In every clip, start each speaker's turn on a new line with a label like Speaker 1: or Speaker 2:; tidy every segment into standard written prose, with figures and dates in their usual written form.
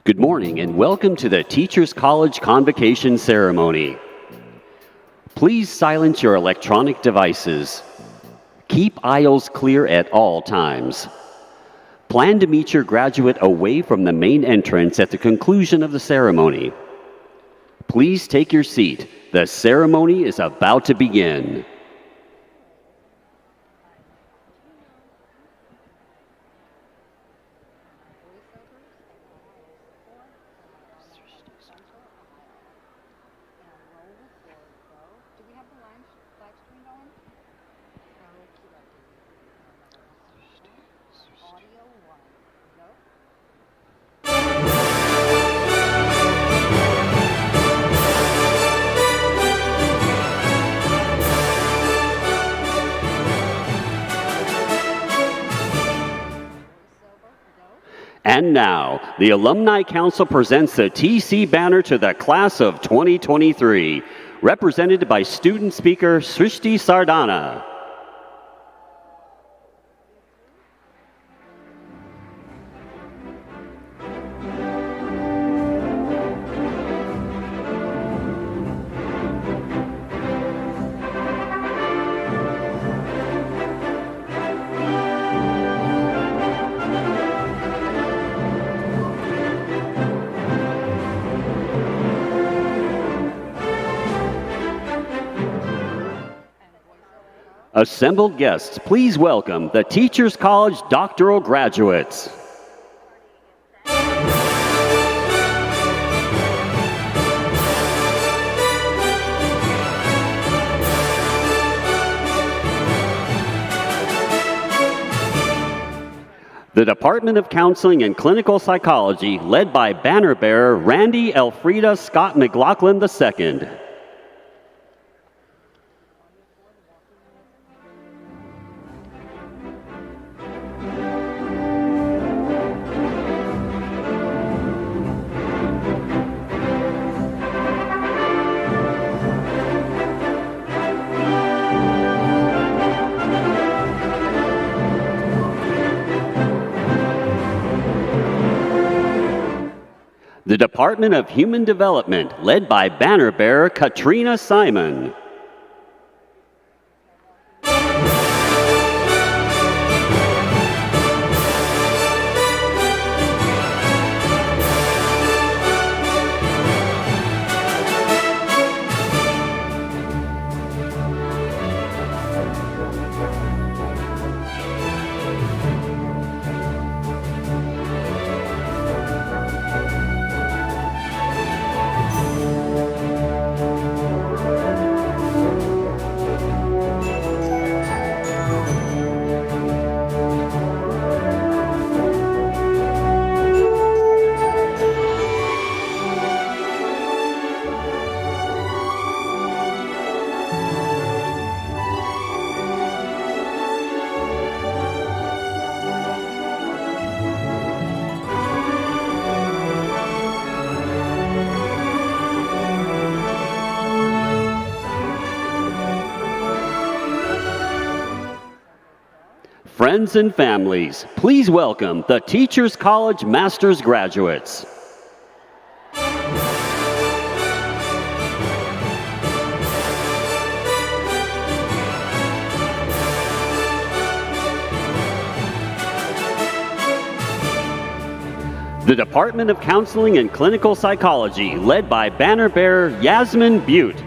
Speaker 1: Good morning and welcome to the Teachers College Convocation Ceremony. Please silence your electronic devices. Keep aisles clear at all times. Plan to meet your graduate away from the main entrance at the conclusion of the ceremony. Please take your seat. The ceremony is about to begin. And now, the Alumni Council presents the TC banner to the class of 2023, represented by student speaker Srishti Sardana. Assembled guests, please welcome the Teachers College doctoral graduates. The Department of Counseling and Clinical Psychology, led by banner bearer Randy Elfrida Scott McLaughlin II. The Department of Human Development, led by banner bearer Katrina Simon. Friends and families, please welcome the Teachers College Master's graduates. The Department of Counseling and Clinical Psychology, led by banner bearer Yasmin Butte.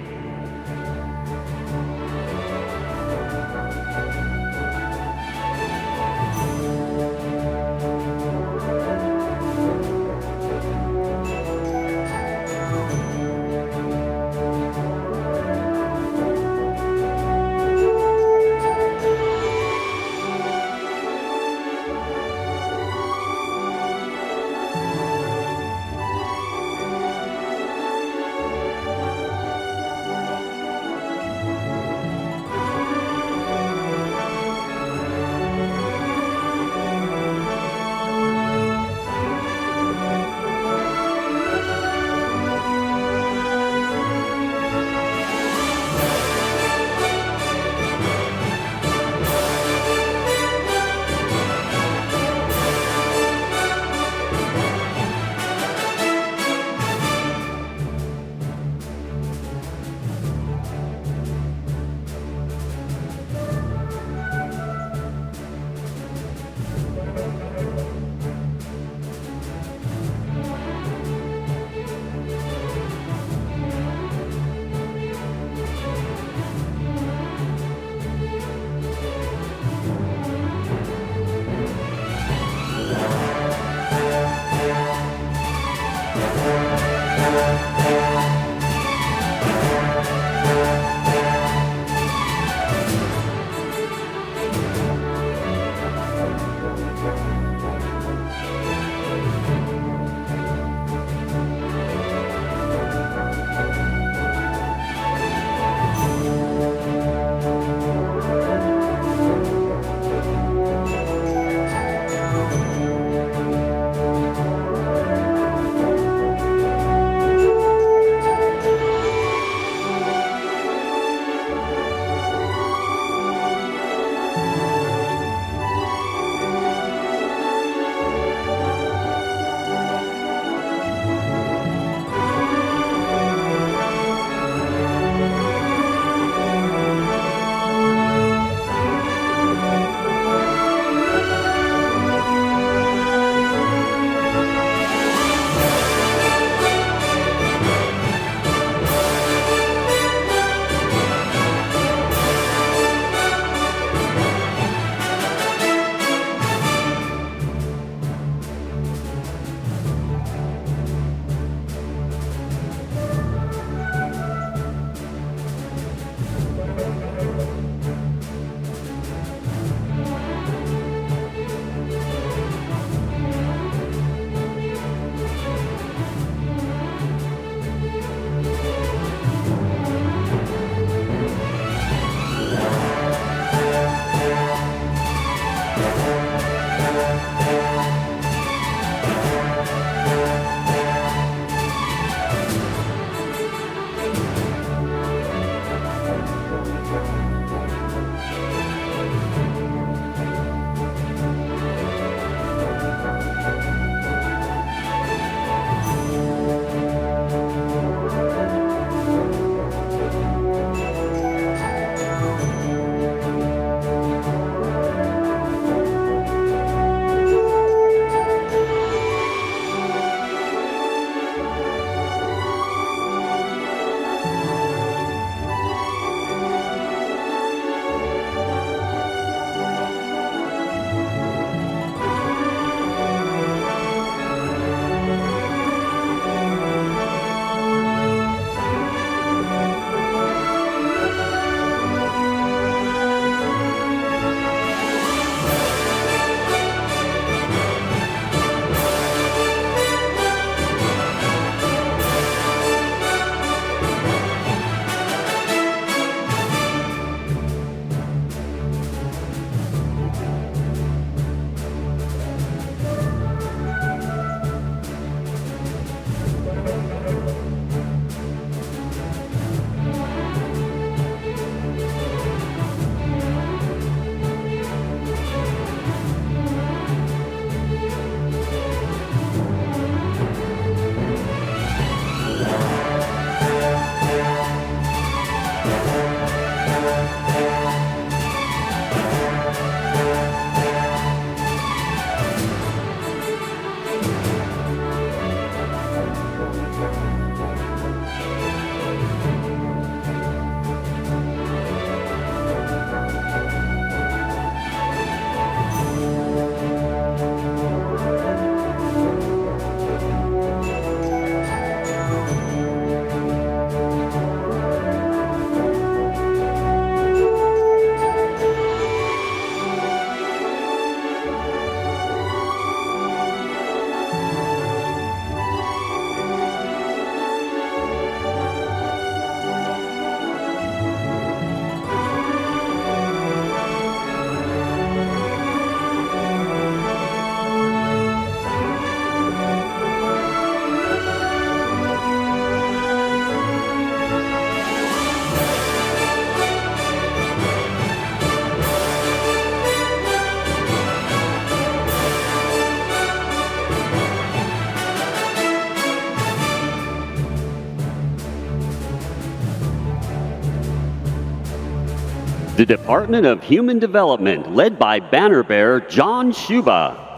Speaker 1: The Department of Human Development, led by Banner Bearer John Shuba.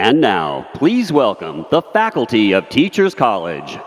Speaker 1: And now, please welcome the faculty of Teachers College.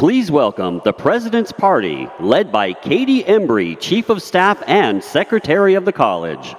Speaker 1: Please welcome the President's Party, led by Katie Embry, Chief of Staff and Secretary of the College.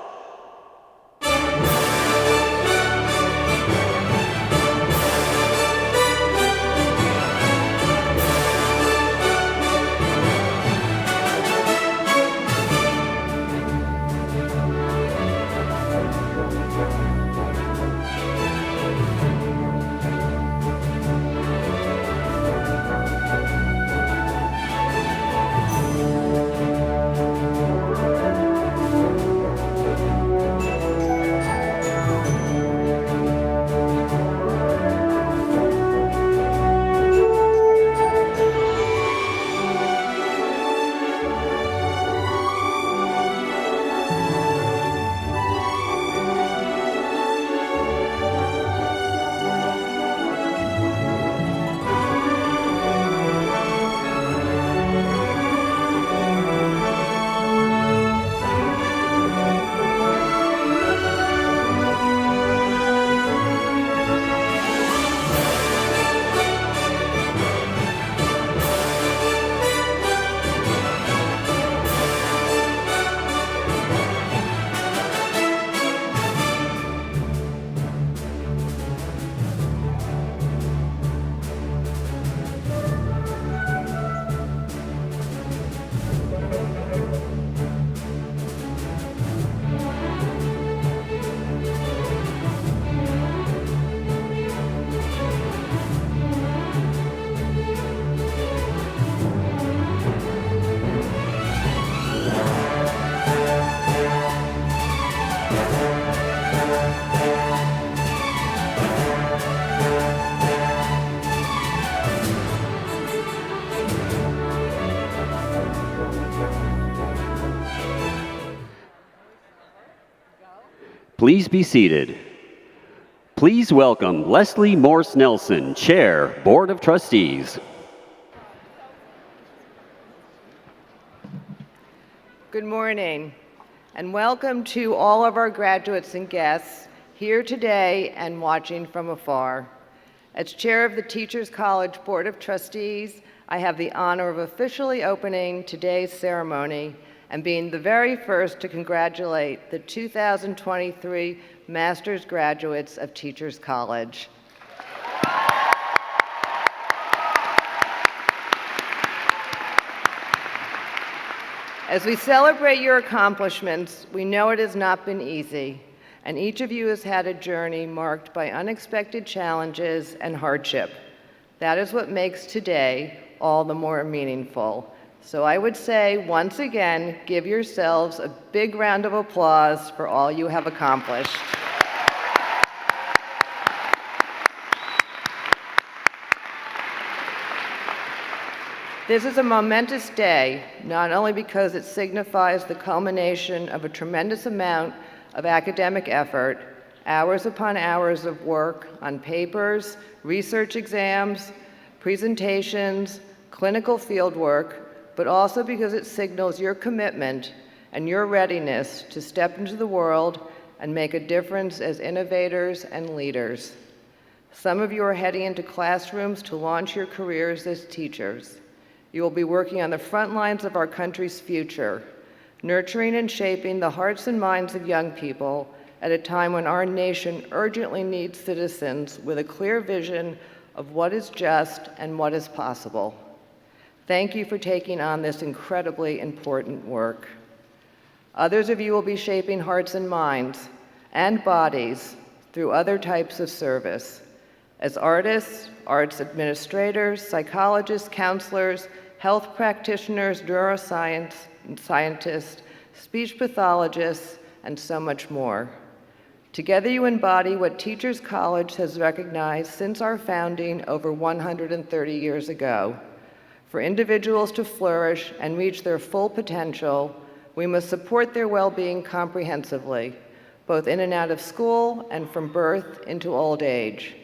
Speaker 1: Please be seated. Please welcome Leslie Morse Nelson, Chair, Board of Trustees.
Speaker 2: Good morning, and welcome to all of our graduates and guests here today and watching from afar. As chair of the Teachers College Board of Trustees, I have the honor of officially opening today's ceremony and being the very first to congratulate the 2023 Master's graduates of Teachers College. As we celebrate your accomplishments, we know it has not been easy, and each of you has had a journey marked by unexpected challenges and hardship. That is what makes today all the more meaningful. So I would say, once again, give yourselves a big round of applause for all you have accomplished. This is a momentous day, not only because it signifies the culmination of a tremendous amount of academic effort, hours upon hours of work on papers, research exams, presentations, clinical fieldwork, but also because it signals your commitment and your readiness to step into the world and make a difference as innovators and leaders. Some of you are heading into classrooms to launch your careers as teachers. You will be working on the front lines of our country's future, nurturing and shaping the hearts and minds of young people at a time when our nation urgently needs citizens with a clear vision of what is just and what is possible. Thank you for taking on this incredibly important work. Others of you will be shaping hearts and minds and bodies through other types of service. As artists, arts administrators, psychologists, counselors, health practitioners, neuroscience scientists, speech pathologists, and so much more. Together you embody what Teachers College has recognized since our founding over 130 years ago. For individuals to flourish and reach their full potential, we must support their well-being comprehensively, both in and out of school and from birth into old age.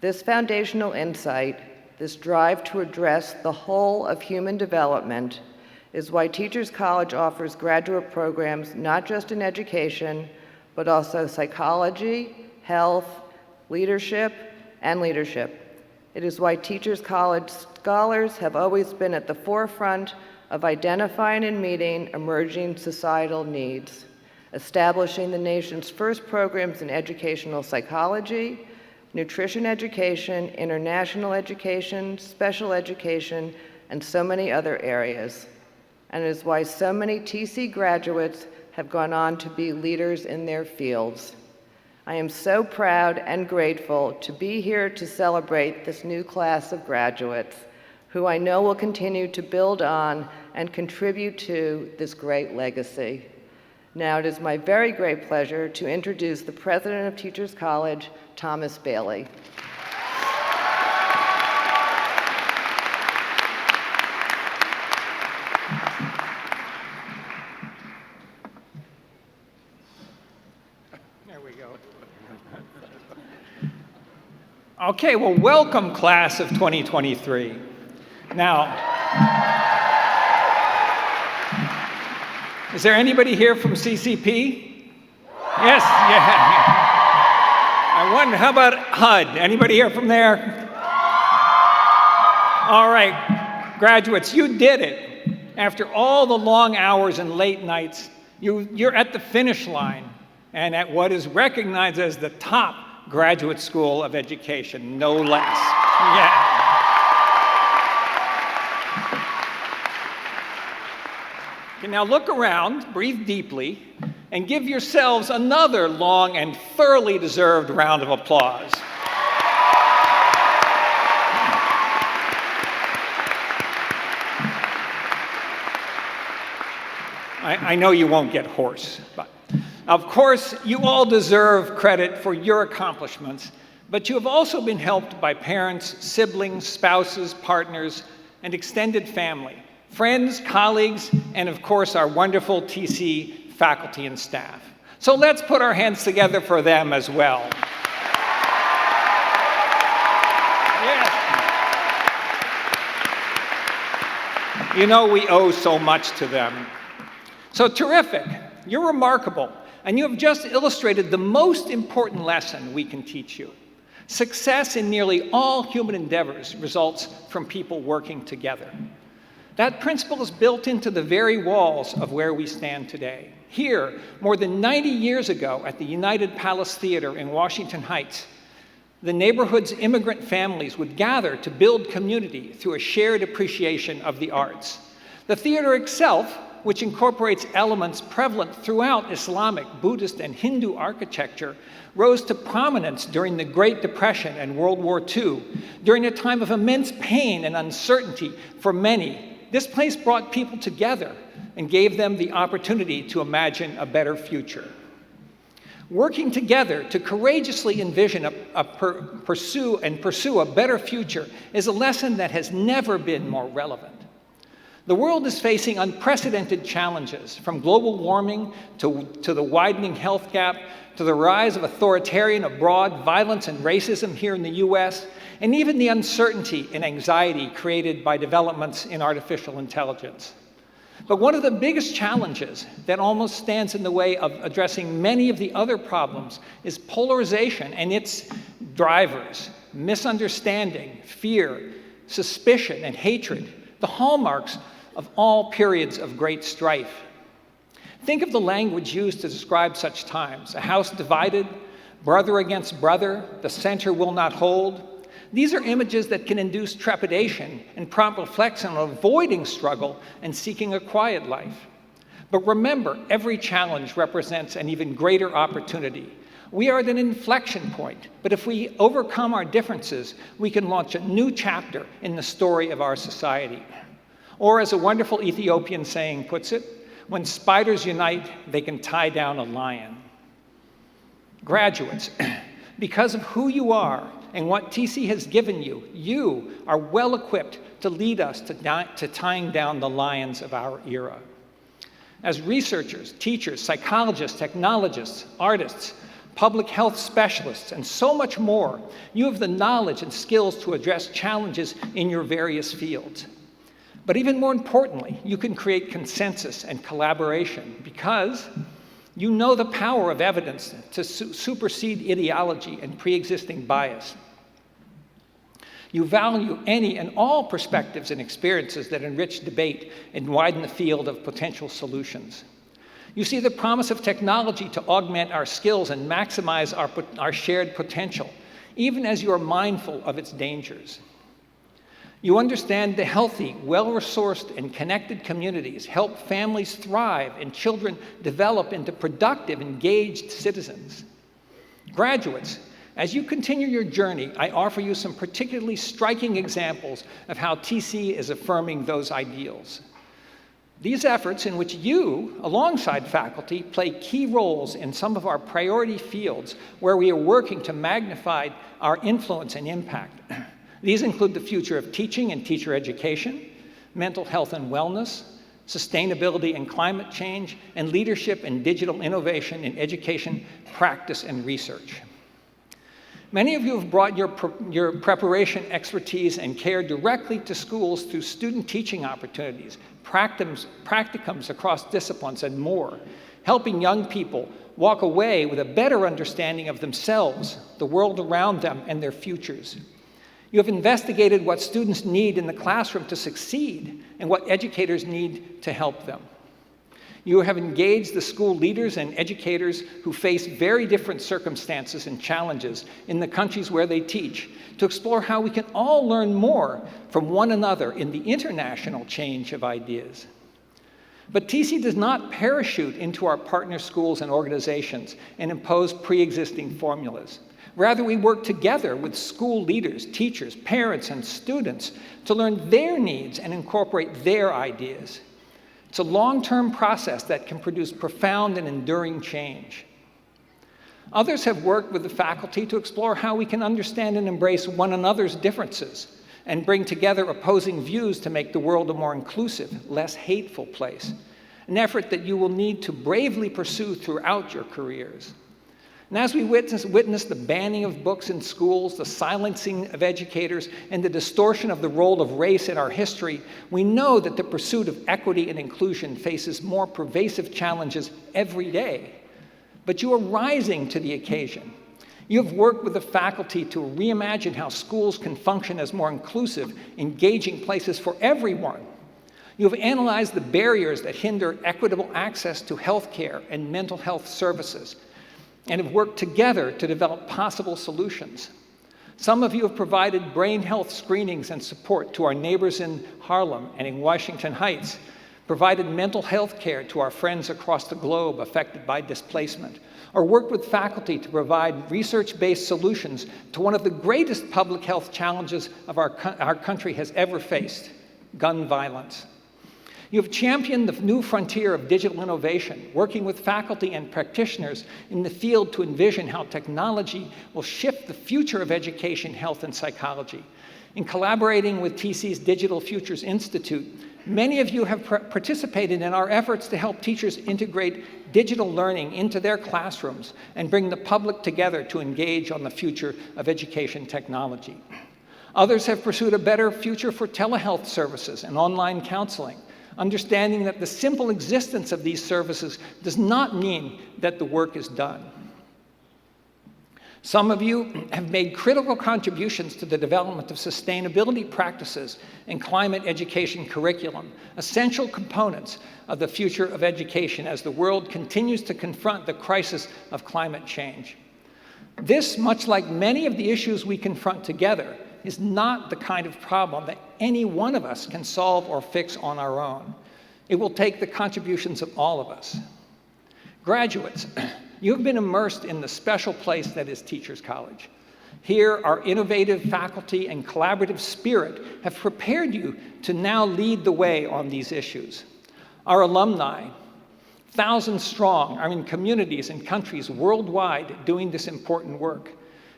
Speaker 2: This foundational insight, this drive to address the whole of human development, is why Teachers College offers graduate programs not just in education, but also psychology, health, leadership, and leadership. It is why Teachers College scholars have always been at the forefront of identifying and meeting emerging societal needs, establishing the nation's first programs in educational psychology, nutrition education, international education, special education, and so many other areas. And it is why so many TC graduates have gone on to be leaders in their fields. I am so proud and grateful to be here to celebrate this new class of graduates, who I know will continue to build on and contribute to this great legacy. Now it is my very great pleasure to introduce the President of Teachers College, Thomas Bailey.
Speaker 3: There we go. Okay, well, welcome, class of 2023. Now, is there anybody here from CCP? Yes, yeah. I wonder, how about HUD? Anybody here from there? All right, graduates, you did it. After all the long hours and late nights, you're at the finish line and at what is recognized as the top graduate school of education, no less. Yeah. Okay, now look around, breathe deeply, and give yourselves another long and thoroughly deserved round of applause. I know you won't get hoarse, but of course, you all deserve credit for your accomplishments, but you have also been helped by parents, siblings, spouses, partners, and extended family, friends, colleagues, and of course, our wonderful TC faculty and staff. So let's put our hands together for them as well. Yes. You know, we owe so much to them. So terrific. You're remarkable. And you have just illustrated the most important lesson we can teach you. Success in nearly all human endeavors results from people working together. That principle is built into the very walls of where we stand today. Here, more than 90 years ago at the United Palace Theater in Washington Heights, the neighborhood's immigrant families would gather to build community through a shared appreciation of the arts. The theater itself, which incorporates elements prevalent throughout Islamic, Buddhist, and Hindu architecture, rose to prominence during the Great Depression and World War II, during a time of immense pain and uncertainty for many. This place brought people together and gave them the opportunity to imagine a better future. Working together to courageously envision pursue a better future is a lesson that has never been more relevant. The world is facing unprecedented challenges, from global warming to the widening health gap, to the rise of authoritarian abroad, violence and racism here in the US, and even the uncertainty and anxiety created by developments in artificial intelligence. But one of the biggest challenges that almost stands in the way of addressing many of the other problems is polarization and its drivers: misunderstanding, fear, suspicion, and hatred, the hallmarks of all periods of great strife. Think of the language used to describe such times: a house divided, brother against brother, the center will not hold. These are images that can induce trepidation and prompt reflection on avoiding struggle and seeking a quiet life. But remember, every challenge represents an even greater opportunity. We are at an inflection point, but if we overcome our differences, we can launch a new chapter in the story of our society. Or, as a wonderful Ethiopian saying puts it, when spiders unite, they can tie down a lion. Graduates, because of who you are and what TC has given you, you are well equipped to lead us to tying down the lions of our era. As researchers, teachers, psychologists, technologists, artists, public health specialists, and so much more, you have the knowledge and skills to address challenges in your various fields. But even more importantly, you can create consensus and collaboration because you know the power of evidence to supersede ideology and pre-existing bias. You value any and all perspectives and experiences that enrich debate and widen the field of potential solutions. You see the promise of technology to augment our skills and maximize our shared potential, even as you are mindful of its dangers. You understand the healthy, well-resourced, and connected communities help families thrive and children develop into productive, engaged citizens. Graduates, as you continue your journey, I offer you some particularly striking examples of how TC is affirming those ideals. These efforts, in which you, alongside faculty, play key roles in some of our priority fields where we are working to magnify our influence and impact. These include the future of teaching and teacher education, mental health and wellness, sustainability and climate change, and leadership and digital innovation in education, practice, and research. Many of you have brought your preparation expertise and care directly to schools through student teaching opportunities, practicums across disciplines, and more, helping young people walk away with a better understanding of themselves, the world around them, and their futures. You have investigated what students need in the classroom to succeed and what educators need to help them. You have engaged the school leaders and educators who face very different circumstances and challenges in the countries where they teach to explore how we can all learn more from one another in the international change of ideas. But TC does not parachute into our partner schools and organizations and impose pre-existing formulas. Rather, we work together with school leaders, teachers, parents, and students to learn their needs and incorporate their ideas. It's a long-term process that can produce profound and enduring change. Others have worked with the faculty to explore how we can understand and embrace one another's differences and bring together opposing views to make the world a more inclusive, less hateful place. an effort that you will need to bravely pursue throughout your careers. And as we witness the banning of books in schools, the silencing of educators, and the distortion of the role of race in our history, we know that the pursuit of equity and inclusion faces more pervasive challenges every day. But you are rising to the occasion. You have worked with the faculty to reimagine how schools can function as more inclusive, engaging places for everyone. You have analyzed the barriers that hinder equitable access to health care and mental health services, and have worked together to develop possible solutions. Some of you have provided brain health screenings and support to our neighbors in Harlem and in Washington Heights, provided mental health care to our friends across the globe affected by displacement, or worked with faculty to provide research-based solutions to one of the greatest public health challenges of our country has ever faced, gun violence. You have championed the new frontier of digital innovation, working with faculty and practitioners in the field to envision how technology will shift the future of education, health, and psychology. In collaborating with TC's Digital Futures Institute, many of you have participated in our efforts to help teachers integrate digital learning into their classrooms and bring the public together to engage on the future of education technology. Others have pursued a better future for telehealth services and online counseling, understanding that the simple existence of these services does not mean that the work is done. Some of you have made critical contributions to the development of sustainability practices and climate education curriculum, essential components of the future of education as the world continues to confront the crisis of climate change. This, much like many of the issues we confront together, is not the kind of problem that any one of us can solve or fix on our own. It will take the contributions of all of us. Graduates, you have been immersed in the special place that is Teachers College. Here, our innovative faculty and collaborative spirit have prepared you to now lead the way on these issues. Our alumni, thousands strong, are in communities and countries worldwide doing this important work.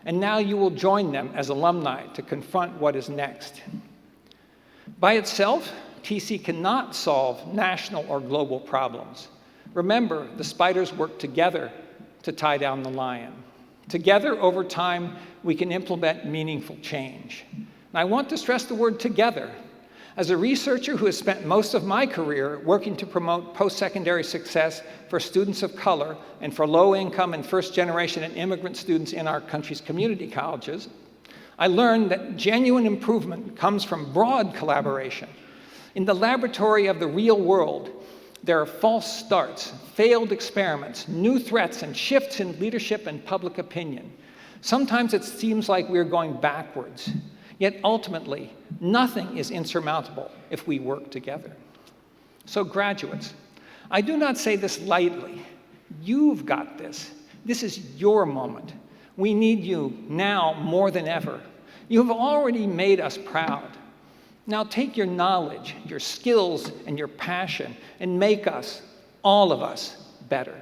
Speaker 3: And now you will join them as alumni to confront what is next. By itself, TC cannot solve national or global problems. Remember, the spiders work together to tie down the lion. Together, over time, we can implement meaningful change. And I want to stress the word together. As a researcher who has spent most of my career working to promote post-secondary success for students of color and for low-income and first-generation and immigrant students in our country's community colleges, I learned that genuine improvement comes from broad collaboration. In the laboratory of the real world, there are false starts, failed experiments, new threats, and shifts in leadership and public opinion. Sometimes it seems like we're going backwards. Yet ultimately, nothing is insurmountable if we work together. So graduates, I do not say this lightly. You've got this. This is your moment. We need you now more than ever. You have already made us proud. Now take your knowledge, your skills, and your passion and make us, all of us, better.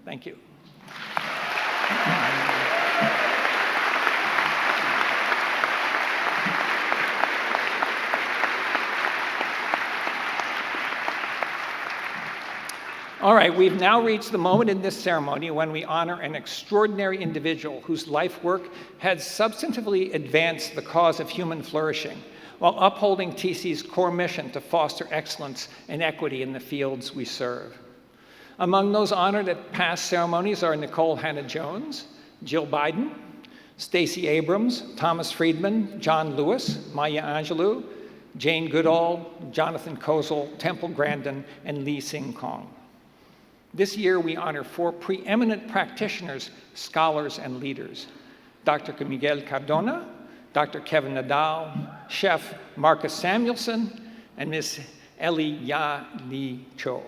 Speaker 3: Thank you. All right, we've now reached the moment in this ceremony when we honor an extraordinary individual whose life work has substantively advanced the cause of human flourishing while upholding TC's core mission to foster excellence and equity in the fields we serve. Among those honored at past ceremonies are Nicole Hannah-Jones, Jill Biden, Stacey Abrams, Thomas Friedman, John Lewis, Maya Angelou, Jane Goodall, Jonathan Kozol, Temple Grandin, and Lee Sing Kong. This year, we honor 4 preeminent practitioners, scholars, and leaders: Dr. Miguel Cardona, Dr. Kevin Nadal, Chef Marcus Samuelson, and Ms. Ellie Ya Lee Cho.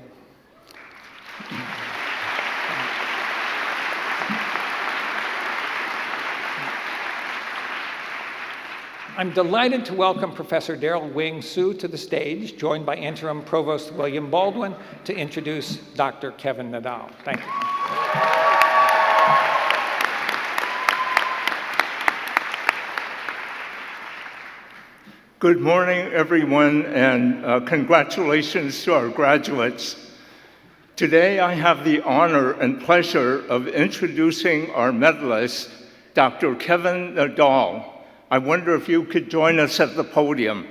Speaker 3: I'm delighted to welcome Professor Daryl Wing Su to the stage, joined by Interim Provost William Baldwin, to introduce Dr. Kevin Nadal. Thank you.
Speaker 4: Good morning, everyone, and congratulations to our graduates. Today, I have the honor and pleasure of introducing our medalist, Dr. Kevin Nadal. I wonder if you could join us at the podium.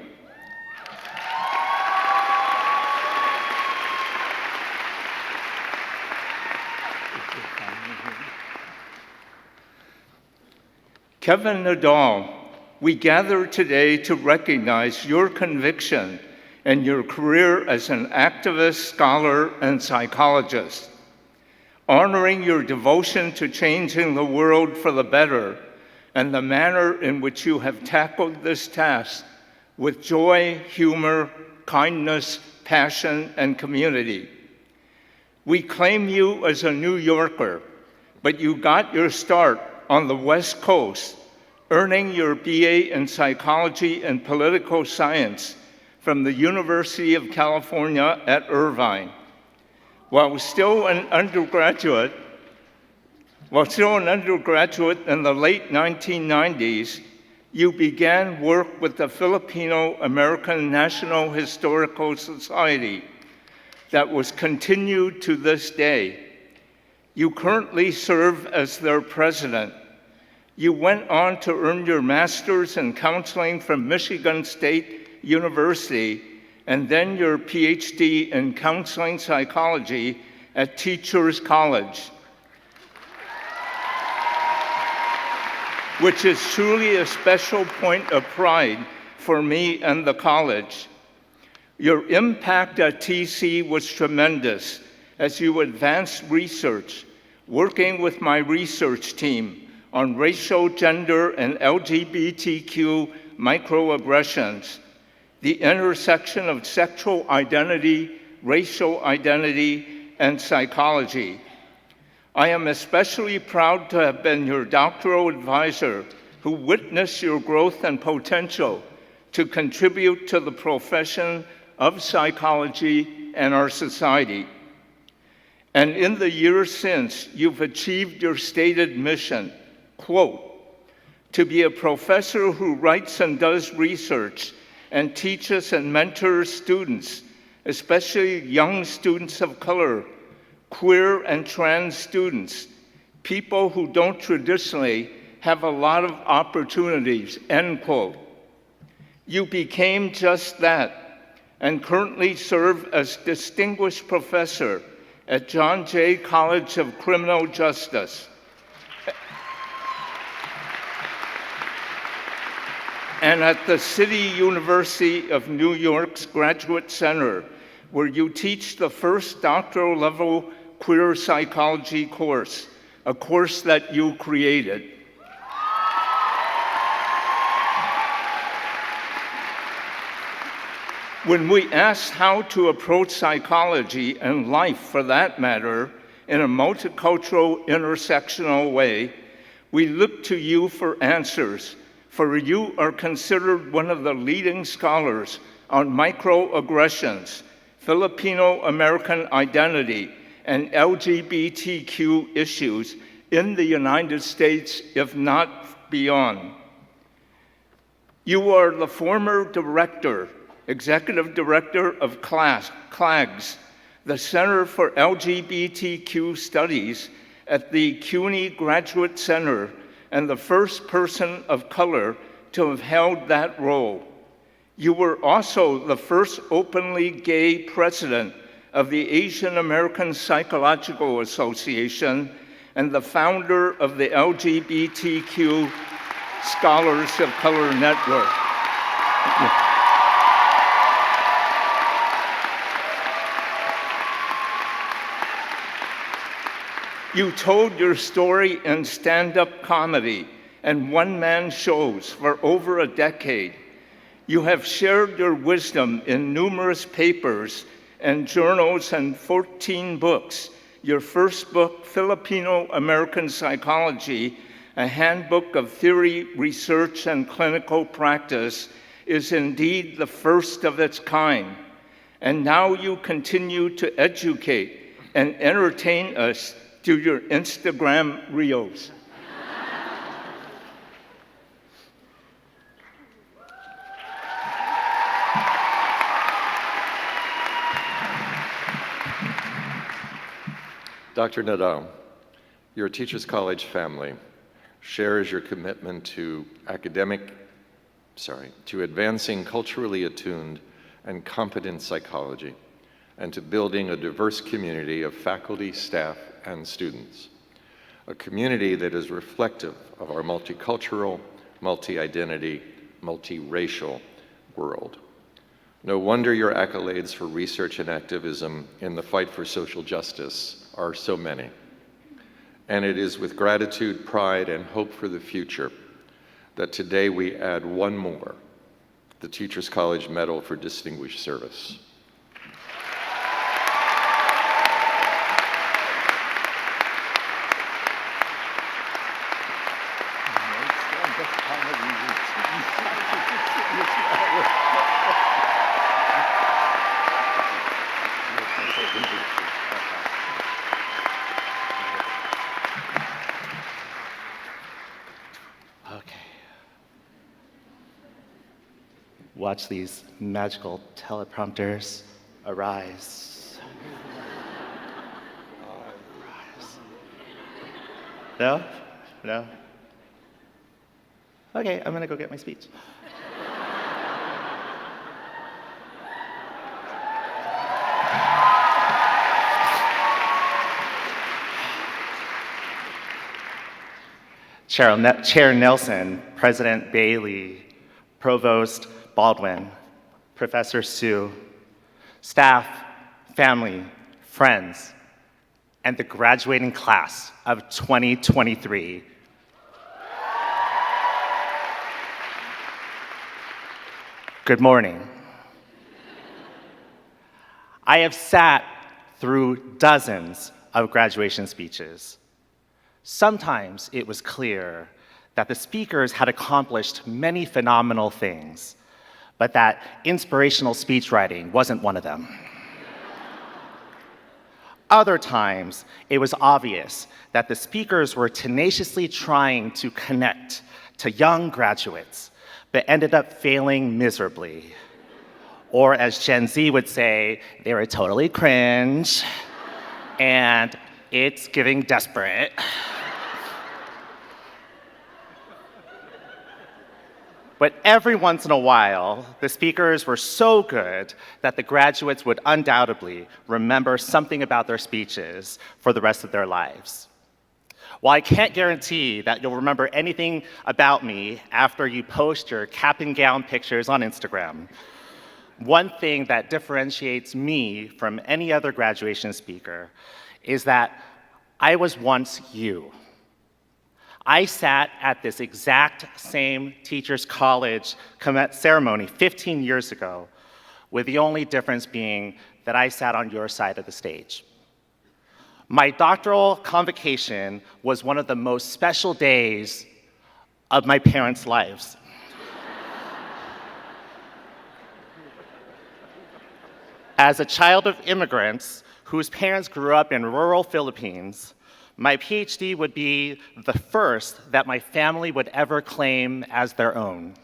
Speaker 4: Kevin Nadal, we gather today to recognize your conviction and your career as an activist, scholar, and psychologist, honoring your devotion to changing the world for the better and the manner in which you have tackled this task with joy, humor, kindness, passion, and community. We claim you as a New Yorker, but you got your start on the West Coast, earning your BA in Psychology and Political Science from the University of California at Irvine. While still an undergraduate in the late 1990s, you began work with the Filipino American National Historical Society that was continued to this day. You currently serve as their president. You went on to earn your master's in counseling from Michigan State University, and then your PhD in counseling psychology at Teachers College, which is truly a special point of pride for me and the college. Your impact at TC was tremendous as you advanced research, working with my research team on racial, gender, and LGBTQ microaggressions, the intersection of sexual identity, racial identity, and psychology. I am especially proud to have been your doctoral advisor who witnessed your growth and potential to contribute to the profession of psychology and our society. And in the years since, you've achieved your stated mission, quote, to be a professor who writes and does research and teaches and mentors students, especially young students of color, queer and trans students, people who don't traditionally have a lot of opportunities, end quote. You became just that and currently serve as distinguished professor at John Jay College of Criminal Justice. And at the City University of New York's Graduate Center, where you teach the first doctoral level queer psychology course, a course that you created. When we asked how to approach psychology and life for that matter in a multicultural, intersectional way, we looked to you for answers. For you are considered one of the leading scholars on microaggressions, Filipino American identity, and LGBTQ issues in the United States, if not beyond. You are the former executive director of CLAGS, the Center for LGBTQ Studies at the CUNY Graduate Center, and the first person of color to have held that role. You were also the first openly gay president of the Asian American Psychological Association and the founder of the LGBTQ Scholars of Color Network. You told your story in stand-up comedy and one-man shows for over a decade. You have shared your wisdom in numerous papers and journals and 14 books. Your first book, Filipino American Psychology, a handbook of theory, research, and clinical practice, is indeed the first of its kind. And now you continue to educate and entertain us through your Instagram reels.
Speaker 5: Dr. Nadal, your Teachers College family shares your commitment to advancing culturally attuned and competent psychology, and to building a diverse community of faculty, staff, and students. A community that is reflective of our multicultural, multi-identity, multiracial world. No wonder your accolades for research and activism in the fight for social justice are so many. And it is with gratitude, pride, and hope for the future that today we add one more, the Teachers College Medal for Distinguished Service.
Speaker 6: Okay. Watch these magical teleprompters arise. Arise. No? No? Okay, I'm gonna go get my speech. Chair Nelson, President Bailey, Provost Baldwin, Professor Sue, staff, family, friends, and the graduating class of 2023. Good morning. I have sat through dozens of graduation speeches. Sometimes it was clear that the speakers had accomplished many phenomenal things, but that inspirational speech writing wasn't one of them. Other times, it was obvious that the speakers were tenaciously trying to connect to young graduates, but ended up failing miserably. Or as Gen Z would say, they were totally cringe, and it's giving desperate. But every once in a while, the speakers were so good that the graduates would undoubtedly remember something about their speeches for the rest of their lives. While I can't guarantee that you'll remember anything about me after you post your cap and gown pictures on Instagram, one thing that differentiates me from any other graduation speaker is that I was once you. I sat at this exact same Teachers College ceremony 15 years ago, with the only difference being that I sat on your side of the stage. My doctoral convocation was one of the most special days of my parents' lives. As a child of immigrants whose parents grew up in rural Philippines, my PhD would be the first that my family would ever claim as their own.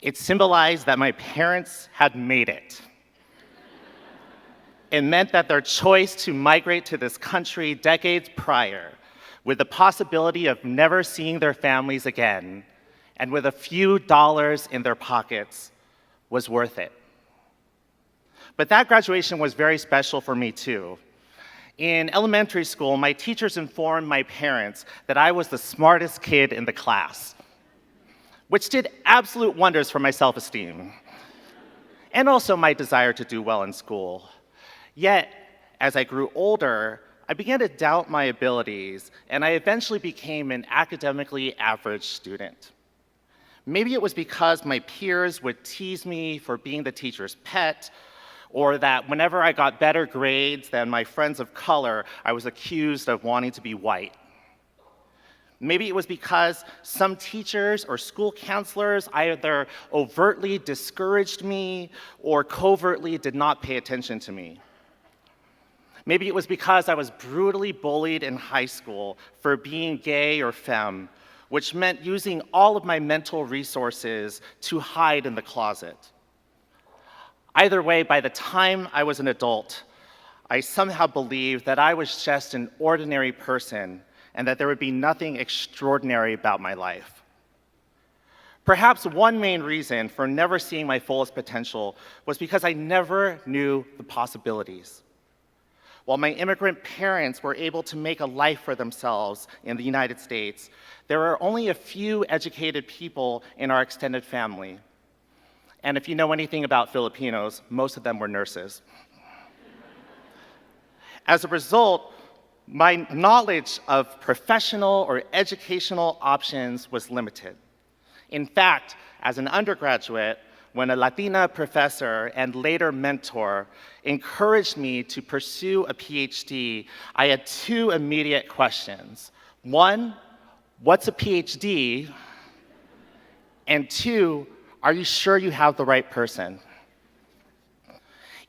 Speaker 6: It symbolized that my parents had made it. It meant that their choice to migrate to this country decades prior, with the possibility of never seeing their families again, and with a few dollars in their pockets, was worth it. But that graduation was very special for me too. In elementary school, my teachers informed my parents that I was the smartest kid in the class, which did absolute wonders for my self-esteem, and also my desire to do well in school. Yet, as I grew older, I began to doubt my abilities, and I eventually became an academically average student. Maybe it was because my peers would tease me for being the teacher's pet, or that whenever I got better grades than my friends of color, I was accused of wanting to be white. Maybe it was because some teachers or school counselors either overtly discouraged me or covertly did not pay attention to me. Maybe it was because I was brutally bullied in high school for being gay or femme, which meant using all of my mental resources to hide in the closet. Either way, by the time I was an adult, I somehow believed that I was just an ordinary person and that there would be nothing extraordinary about my life. Perhaps one main reason for never seeing my fullest potential was because I never knew the possibilities. While my immigrant parents were able to make a life for themselves in the United States, there are only a few educated people in our extended family. And if you know anything about Filipinos, most of them were nurses. As a result, my knowledge of professional or educational options was limited. In fact, as an undergraduate, when a Latina professor and later mentor encouraged me to pursue a PhD, I had two immediate questions. One, what's a PhD? And two, are you sure you have the right person?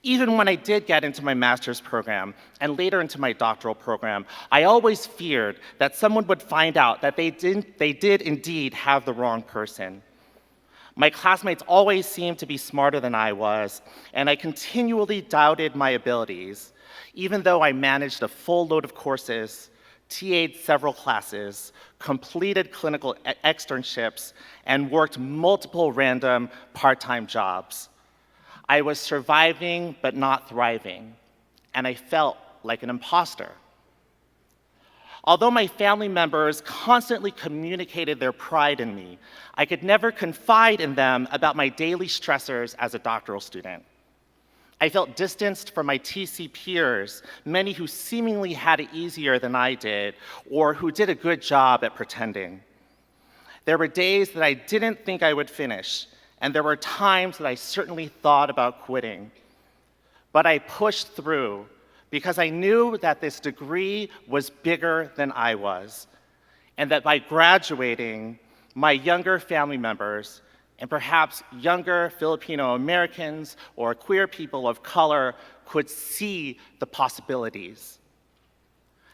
Speaker 6: Even when I did get into my master's program and later into my doctoral program, I always feared that someone would find out that they did indeed have the wrong person. My classmates always seemed to be smarter than I was, and I continually doubted my abilities, even though I managed a full load of courses, TA'd several classes, completed clinical externships, and worked multiple random part-time jobs. I was surviving but not thriving, and I felt like an imposter. Although my family members constantly communicated their pride in me, I could never confide in them about my daily stressors as a doctoral student. I felt distanced from my TC peers, many who seemingly had it easier than I did, or who did a good job at pretending. There were days that I didn't think I would finish, and there were times that I certainly thought about quitting. But I pushed through because I knew that this degree was bigger than I was, and that by graduating, my younger family members, and perhaps younger Filipino Americans or queer people of color, could see the possibilities.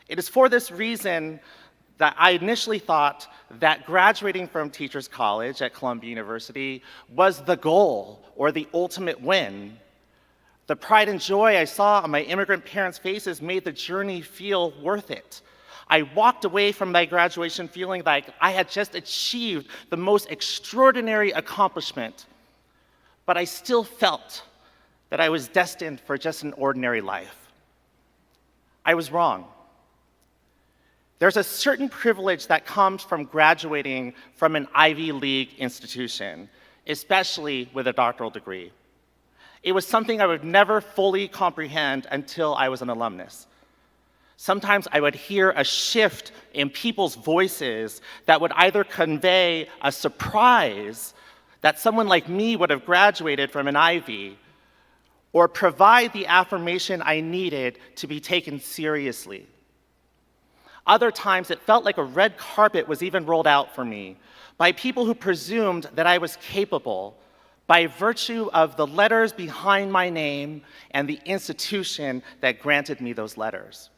Speaker 6: It is for this reason that I initially thought that graduating from Teachers College at Columbia University was the goal or the ultimate win. The pride and joy I saw on my immigrant parents' faces made the journey feel worth it. I walked away from my graduation feeling like I had just achieved the most extraordinary accomplishment, but I still felt that I was destined for just an ordinary life. I was wrong. There's a certain privilege that comes from graduating from an Ivy League institution, especially with a doctoral degree. It was something I would never fully comprehend until I was an alumnus. Sometimes I would hear a shift in people's voices that would either convey a surprise that someone like me would have graduated from an Ivy, or provide the affirmation I needed to be taken seriously. Other times, it felt like a red carpet was even rolled out for me by people who presumed that I was capable by virtue of the letters behind my name and the institution that granted me those letters.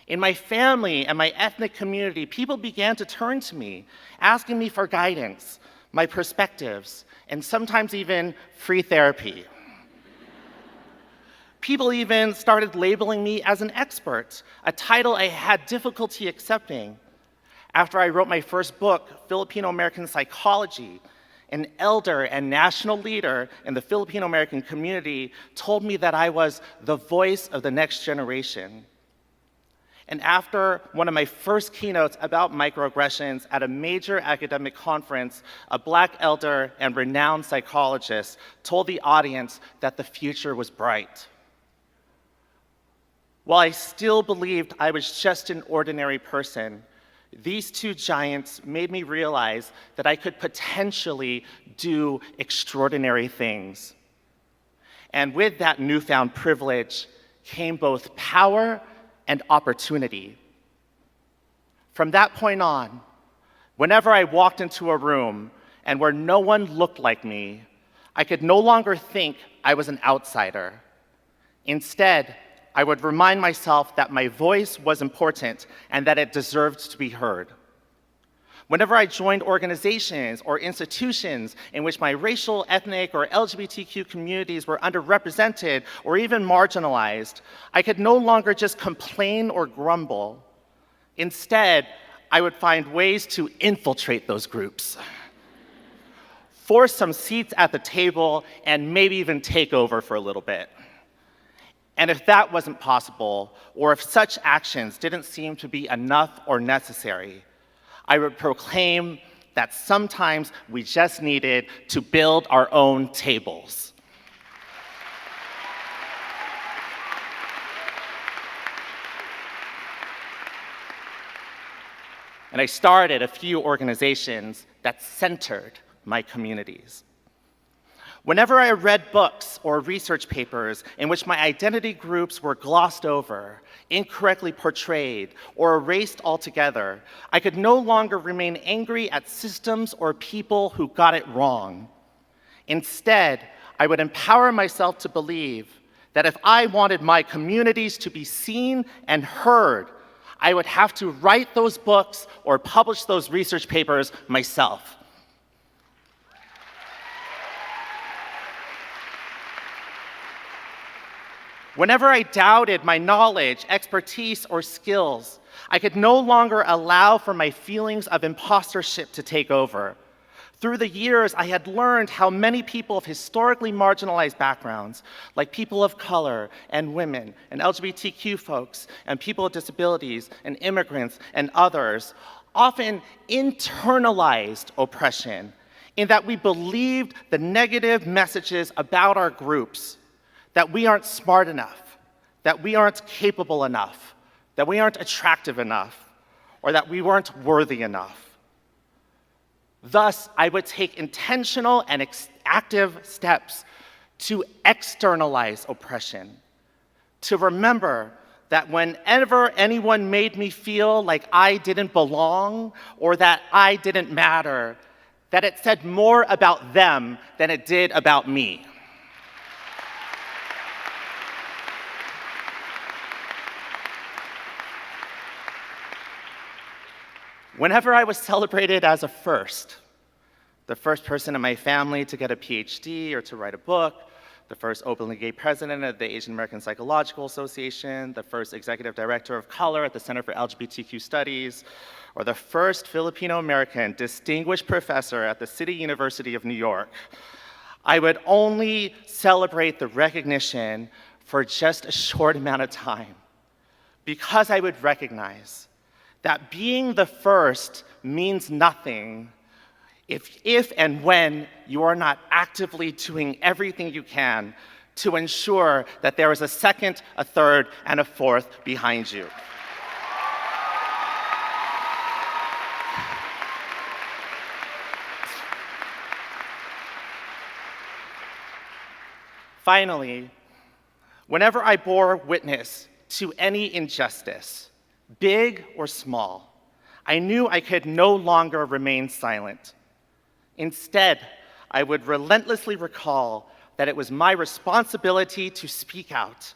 Speaker 6: In my family and my ethnic community, people began to turn to me, asking me for guidance, my perspectives, and sometimes even free therapy. People even started labeling me as an expert, a title I had difficulty accepting. After I wrote my first book, Filipino American Psychology, an elder and national leader in the Filipino American community told me that I was the voice of the next generation. And after one of my first keynotes about microaggressions at a major academic conference, a Black elder and renowned psychologist told the audience that the future was bright. While I still believed I was just an ordinary person, these two giants made me realize that I could potentially do extraordinary things. And with that newfound privilege came both power and opportunity. From that point on, whenever I walked into a room and where no one looked like me, I could no longer think I was an outsider. Instead, I would remind myself that my voice was important and that it deserved to be heard. Whenever I joined organizations or institutions in which my racial, ethnic, or LGBTQ communities were underrepresented or even marginalized, I could no longer just complain or grumble. Instead, I would find ways to infiltrate those groups, force some seats at the table, and maybe even take over for a little bit. And if that wasn't possible, or if such actions didn't seem to be enough or necessary, I would proclaim that sometimes we just needed to build our own tables. And I started a few organizations that centered my communities. Whenever I read books or research papers in which my identity groups were glossed over, incorrectly portrayed, or erased altogether, I could no longer remain angry at systems or people who got it wrong. Instead, I would empower myself to believe that if I wanted my communities to be seen and heard, I would have to write those books or publish those research papers myself. Whenever I doubted my knowledge, expertise, or skills, I could no longer allow for my feelings of impostership to take over. Through the years, I had learned how many people of historically marginalized backgrounds, like people of color and women and LGBTQ folks and people with disabilities and immigrants and others, often internalized oppression in that we believed the negative messages about our groups, that we aren't smart enough, that we aren't capable enough, that we aren't attractive enough, or that we weren't worthy enough. Thus, I would take intentional and active steps to externalize oppression, to remember that whenever anyone made me feel like I didn't belong or that I didn't matter, that it said more about them than it did about me. Whenever I was celebrated as a first, the first person in my family to get a PhD or to write a book, the first openly gay president of the Asian American Psychological Association, the first executive director of color at the Center for LGBTQ Studies, or the first Filipino American distinguished professor at the City University of New York, I would only celebrate the recognition for just a short amount of time, because I would recognize that being the first means nothing if and when you are not actively doing everything you can to ensure that there is a second, a third, and a fourth behind you. Finally, whenever I bore witness to any injustice, big or small, I knew I could no longer remain silent. Instead, I would relentlessly recall that it was my responsibility to speak out,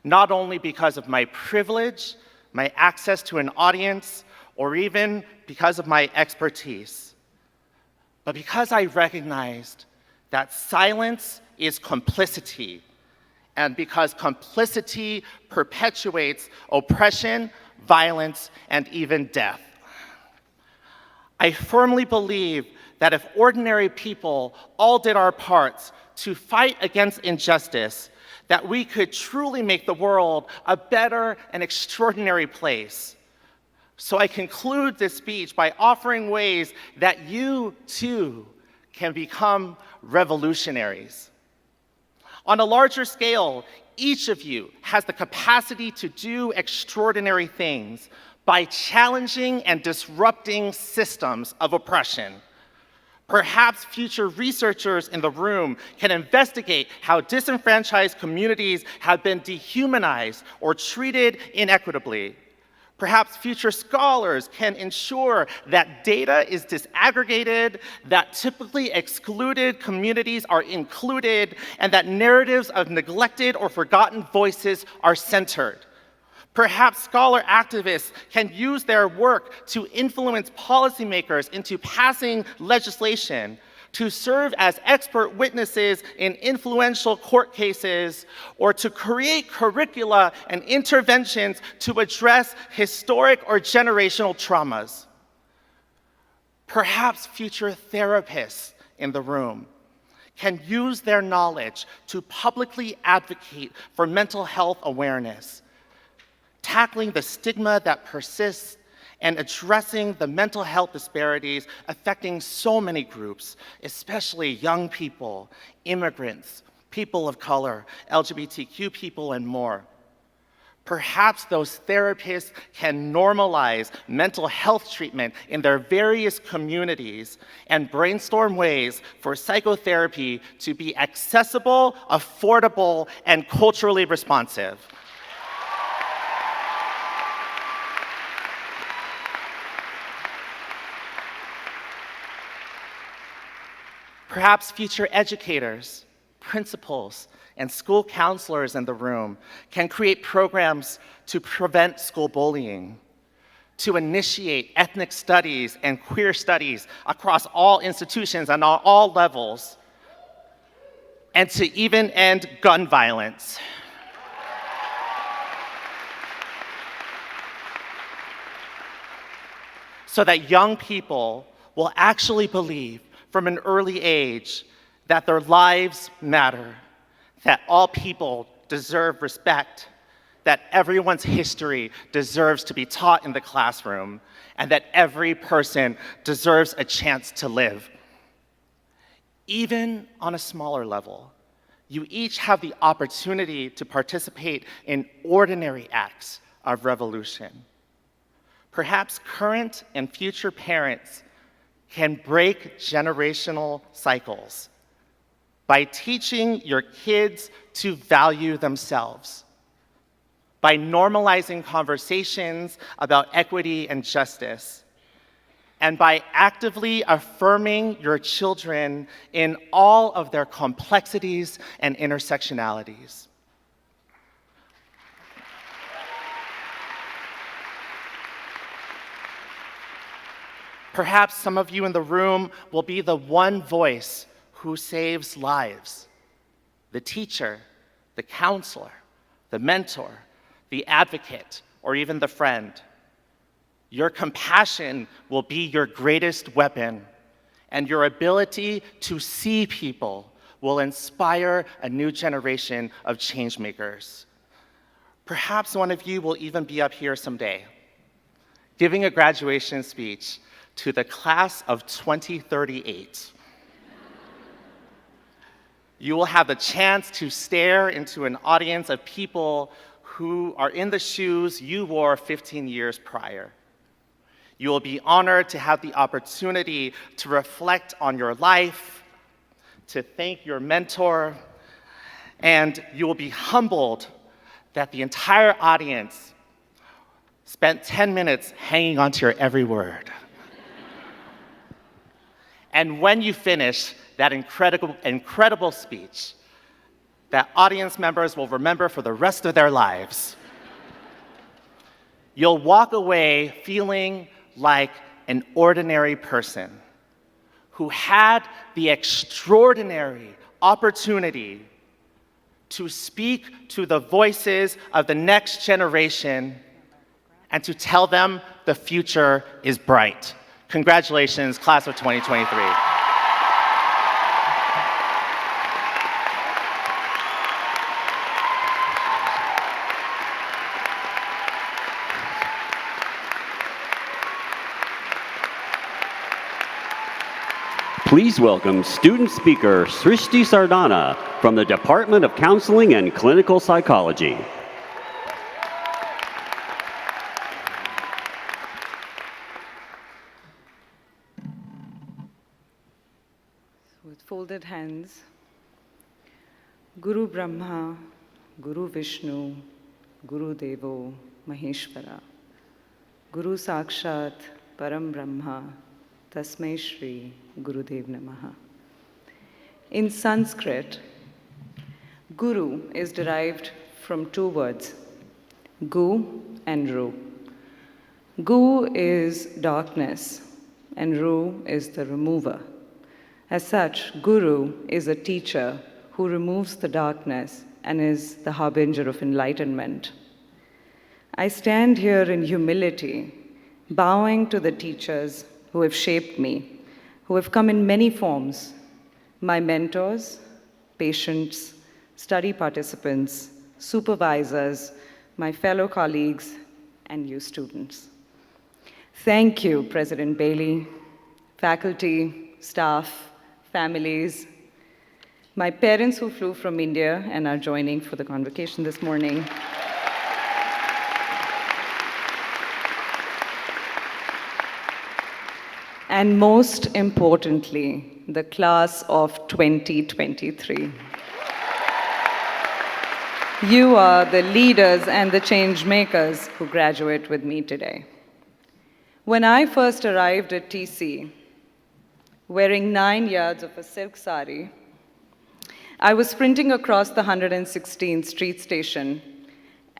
Speaker 6: not only because of my privilege, my access to an audience, or even because of my expertise, but because I recognized that silence is complicity, and because complicity perpetuates oppression, violence, and even death. I firmly believe that if ordinary people all did our parts to fight against injustice, that we could truly make the world a better and extraordinary place. So I conclude this speech by offering ways that you, too, can become revolutionaries. On a larger scale, each of you has the capacity to do extraordinary things by challenging and disrupting systems of oppression. Perhaps future researchers in the room can investigate how disenfranchised communities have been dehumanized or treated inequitably. Perhaps future scholars can ensure that data is disaggregated, that typically excluded communities are included, and that narratives of neglected or forgotten voices are centered. Perhaps scholar activists can use their work to influence policymakers into passing legislation, to serve as expert witnesses in influential court cases, or to create curricula and interventions to address historic or generational traumas. Perhaps future therapists in the room can use their knowledge to publicly advocate for mental health awareness, tackling the stigma that persists and addressing the mental health disparities affecting so many groups, especially young people, immigrants, people of color, LGBTQ people, and more. Perhaps those therapists can normalize mental health treatment in their various communities and brainstorm ways for psychotherapy to be accessible, affordable, and culturally responsive. Perhaps future educators, principals, and school counselors in the room can create programs to prevent school bullying, to initiate ethnic studies and queer studies across all institutions and on all levels, and to even end gun violence. So that young people will actually believe from an early age that their lives matter, that all people deserve respect, that everyone's history deserves to be taught in the classroom, and that every person deserves a chance to live. Even on a smaller level, you each have the opportunity to participate in ordinary acts of revolution. Perhaps current and future parents can break generational cycles by teaching your kids to value themselves, by normalizing conversations about equity and justice, and by actively affirming your children in all of their complexities and intersectionalities. Perhaps some of you in the room will be the one voice who saves lives. The teacher, the counselor, the mentor, the advocate, or even the friend. Your compassion will be your greatest weapon, and your ability to see people will inspire a new generation of changemakers. Perhaps one of you will even be up here someday, giving a graduation speech to the class of 2038. You will have the chance to stare into an audience of people who are in the shoes you wore 15 years prior. You will be honored to have the opportunity to reflect on your life, to thank your mentor, and you will be humbled that the entire audience spent 10 minutes hanging onto your every word. And when you finish that incredible speech that audience members will remember for the rest of their lives, you'll walk away feeling like an ordinary person who had the extraordinary opportunity to speak to the voices of the next generation and to tell them the future is bright. Congratulations, class of 2023.
Speaker 1: Please welcome student speaker Srishti Sardana from the Department of Counseling and Clinical Psychology.
Speaker 7: With folded hands, Guru Brahma, Guru Vishnu, Guru Devo Maheshwara, Guru Sakshat Param Brahma, Tasmai Shri Gurudev Namaha. In Sanskrit, Guru is derived from two words, Gu and Ru. Gu is darkness, and Ru is the remover. As such, Guru is a teacher who removes the darkness and is the harbinger of enlightenment. I stand here in humility, bowing to the teachers who have shaped me, who have come in many forms, my mentors, patients, study participants, supervisors, my fellow colleagues, and you students. Thank you, President Bailey, faculty, staff, families, my parents who flew from India and are joining for the convocation this morning. And most importantly, the class of 2023. You are the leaders and the change makers who graduate with me today. When I first arrived at TC, wearing 9 yards of a silk sari, I was sprinting across the 116th Street Station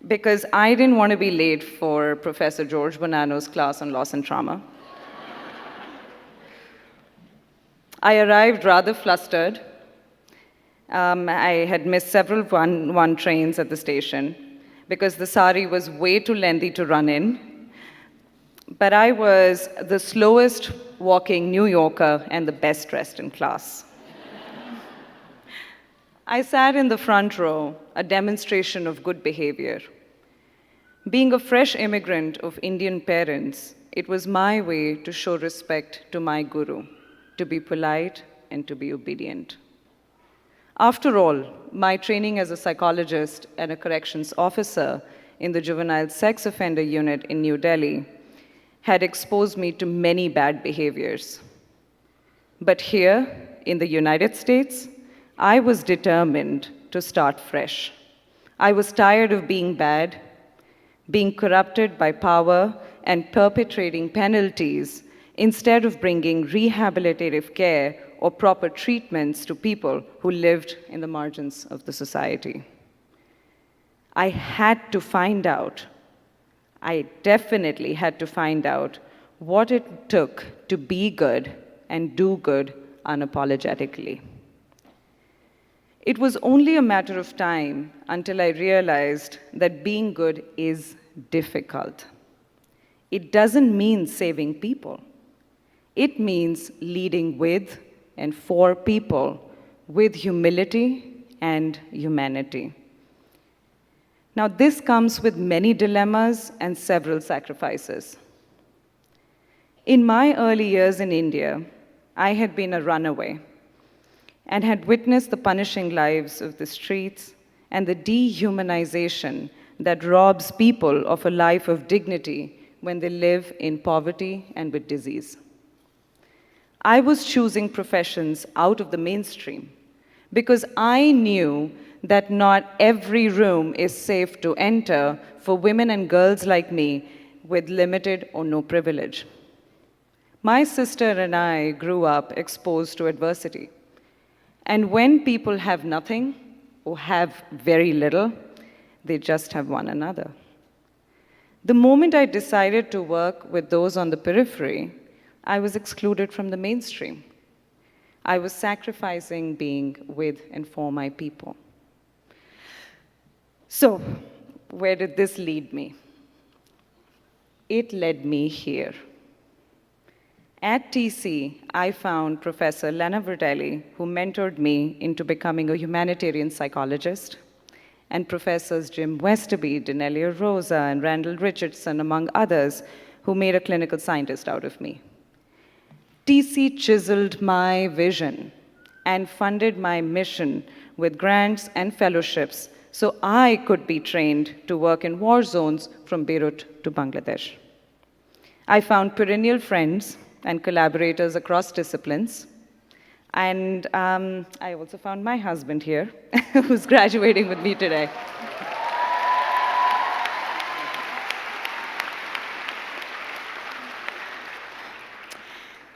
Speaker 7: because I didn't want to be late for Professor George Bonanno's class on loss and trauma. I arrived rather flustered. I had missed several one trains at the station because the sari was way too lengthy to run in. But I was the slowest walking New Yorker and the best dressed in class. I sat in the front row, a demonstration of good behavior. Being a fresh immigrant of Indian parents, it was my way to show respect to my guru, to be polite and to be obedient. After all, my training as a psychologist and a corrections officer in the Juvenile Sex Offender Unit in New Delhi had exposed me to many bad behaviors. But here, in the United States, I was determined to start fresh. I was tired of being bad, being corrupted by power, and perpetrating penalties instead of bringing rehabilitative care or proper treatments to people who lived in the margins of the society. I had to find out, I definitely had to find out what it took to be good and do good unapologetically. It was only a matter of time until I realized that being good is difficult. It doesn't mean saving people. It means leading with and for people with humility and humanity. Now, this comes with many dilemmas and several sacrifices. In my early years in India, I had been a runaway and had witnessed the punishing lives of the streets and the dehumanization that robs people of a life of dignity when they live in poverty and with disease. I was choosing professions out of the mainstream because I knew that not every room is safe to enter for women and girls like me with limited or no privilege. My sister and I grew up exposed to adversity. And when people have nothing or have very little, they just have one another. The moment I decided to work with those on the periphery, I was excluded from the mainstream. I was sacrificing being with and for my people. So, where did this lead me? It led me here. At TC, I found Professor Lena Verdelli, who mentored me into becoming a humanitarian psychologist, and Professors Jim Westerby, Denelia Rosa, and Randall Richardson, among others, who made a clinical scientist out of me. TC chiseled my vision and funded my mission with grants and fellowships so I could be trained to work in war zones from Beirut to Bangladesh. I found perennial friends and collaborators across disciplines. And I also found my husband here, who's graduating with me today.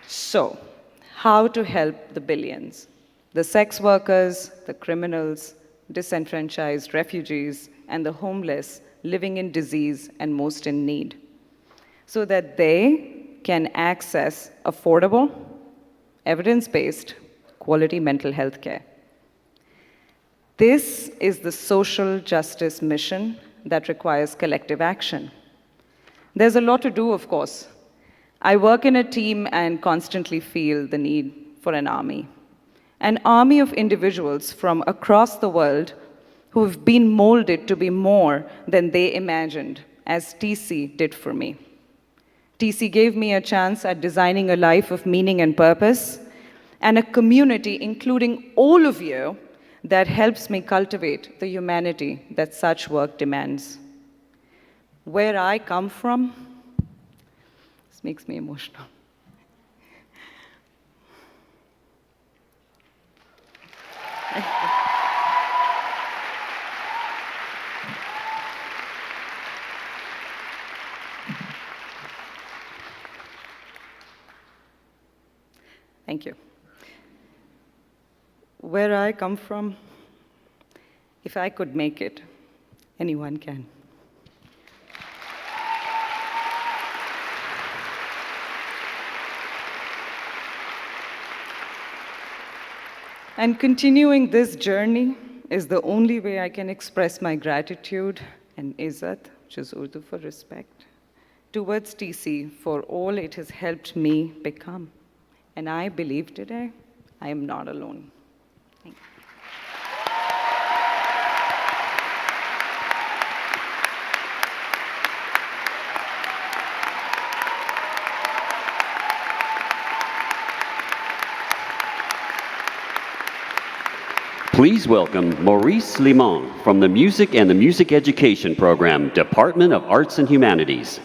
Speaker 7: So, how to help the billions? The sex workers, the criminals, disenfranchised refugees, and the homeless living in disease and most in need, so that they can access affordable, evidence-based, quality mental health care. This is the social justice mission that requires collective action. There's a lot to do, of course. I work in a team and constantly feel the need for an army of individuals from across the world who've been molded to be more than they imagined, as TC did for me. TC gave me a chance at designing a life of meaning and purpose, and a community, including all of you, that helps me cultivate the humanity that such work demands. Where I come from, this makes me emotional. Thank you. Where I come from, if I could make it, anyone can. And continuing this journey is the only way I can express my gratitude and izzat, which is Urdu for respect, towards TC for all it has helped me become. And I believe today I am not alone. Thank you.
Speaker 1: Please welcome Maurice Limon from the Music and the Music Education Program, Department of Arts and Humanities.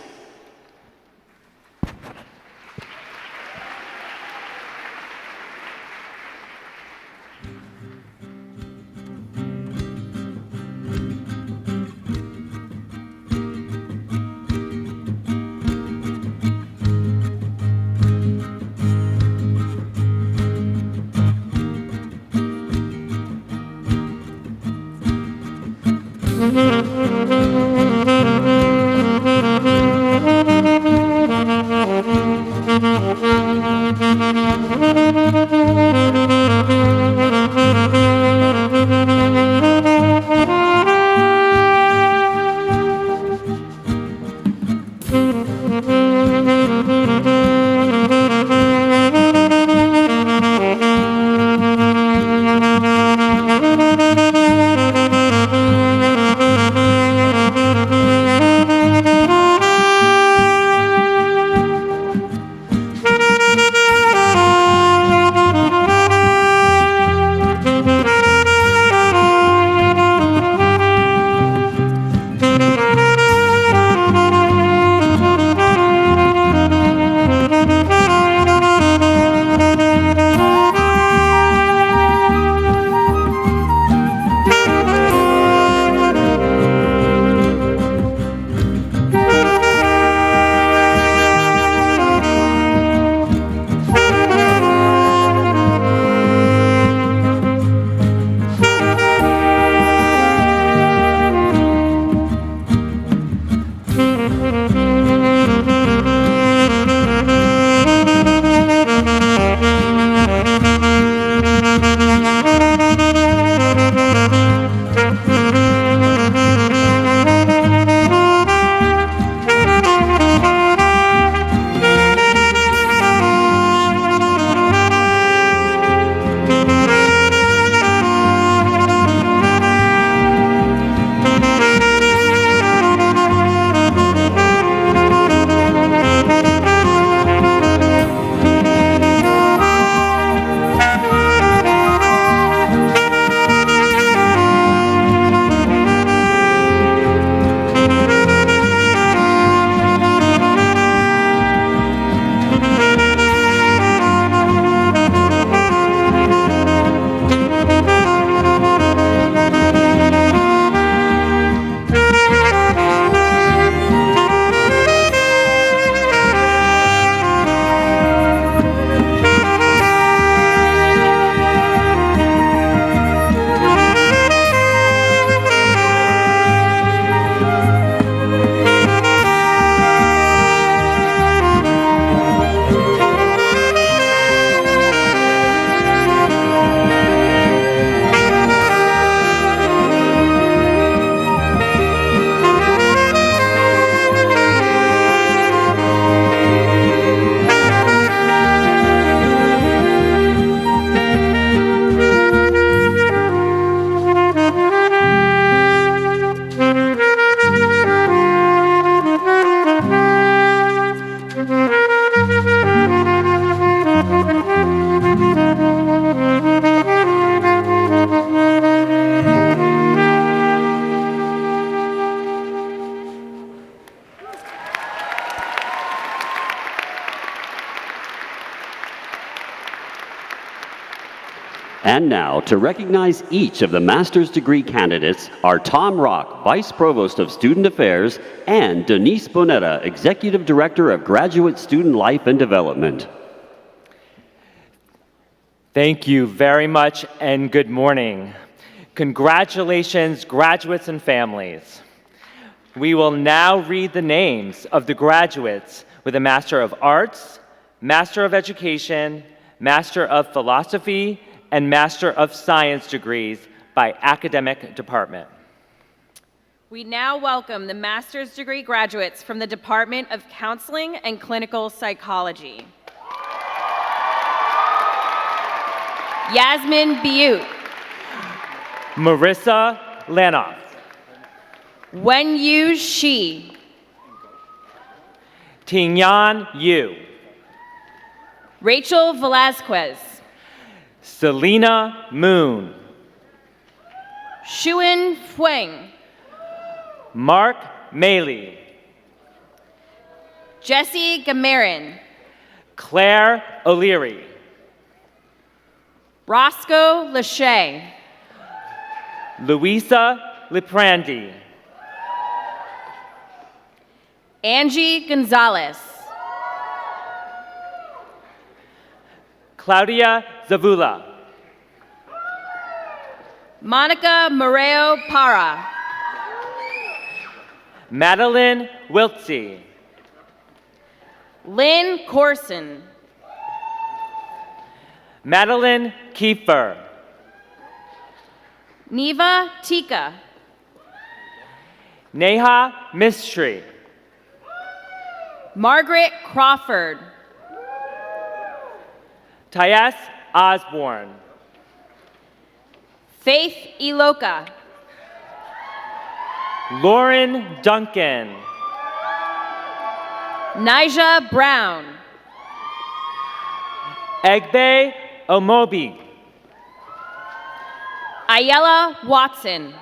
Speaker 1: And now, to recognize each of the master's degree candidates are Tom Rock, Vice Provost of Student Affairs, and Denise Bonetta, Executive Director of Graduate Student Life and Development.
Speaker 8: Thank you very much and good morning. Congratulations, graduates and families. We will now read the names of the graduates with a Master of Arts, Master of Education, Master of Philosophy, and Master of Science degrees by academic department.
Speaker 9: We now welcome the master's degree graduates from the Department of Counseling and Clinical Psychology. Yasmin Biut.
Speaker 8: Marissa Lanoff.
Speaker 9: Wenyu Shi.
Speaker 8: Tingyan Yu.
Speaker 9: Rachel Velazquez.
Speaker 8: Selena Moon.
Speaker 9: Shuan Fueng.
Speaker 8: Mark Maley.
Speaker 9: Jesse Gamarin.
Speaker 8: Claire O'Leary.
Speaker 9: Roscoe Lachey.
Speaker 8: Louisa Liprandi.
Speaker 9: Angie Gonzalez.
Speaker 8: Claudia Zavula.
Speaker 9: Monica Moreo Para.
Speaker 8: Madeline Wiltsey.
Speaker 9: Lynn Corson.
Speaker 8: Madeline Kiefer.
Speaker 9: Neva Tika.
Speaker 8: Neha Mistry.
Speaker 9: Margaret Crawford.
Speaker 8: Tyes Osborne.
Speaker 9: Faith Iloka.
Speaker 8: Lauren Duncan.
Speaker 9: Nija Brown.
Speaker 8: Egbe Omobi.
Speaker 9: Ayala Watson.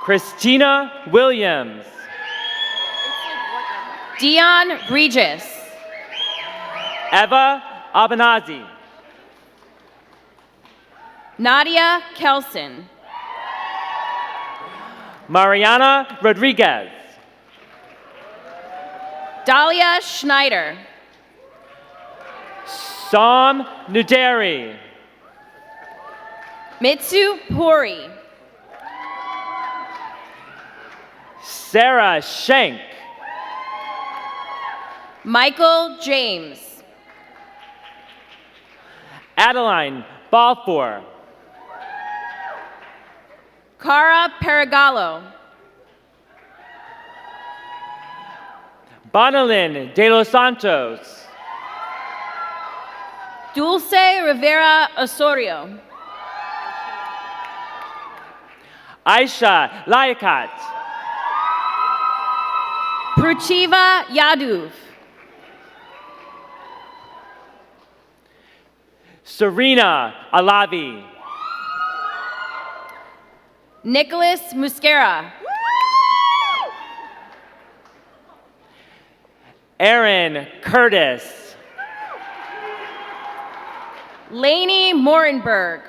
Speaker 8: Christina Williams.
Speaker 9: Dion Regis.
Speaker 8: Eva Abenazi.
Speaker 9: Nadia Kelson.
Speaker 8: Mariana Rodriguez.
Speaker 9: Dahlia Schneider.
Speaker 8: Sam Nuderi.
Speaker 9: Mitsu Puri.
Speaker 8: Sarah Schenk.
Speaker 9: Michael James.
Speaker 8: Adeline Balfour.
Speaker 9: Cara Paragallo.
Speaker 8: Bonalyn de los Santos.
Speaker 9: Dulce Rivera Osorio.
Speaker 8: Aisha Layakat.
Speaker 9: Pruchiva Yaduv.
Speaker 8: Serena Alavi.
Speaker 9: Nicholas Muscara.
Speaker 8: Aaron Curtis.
Speaker 9: Lainey Morenberg.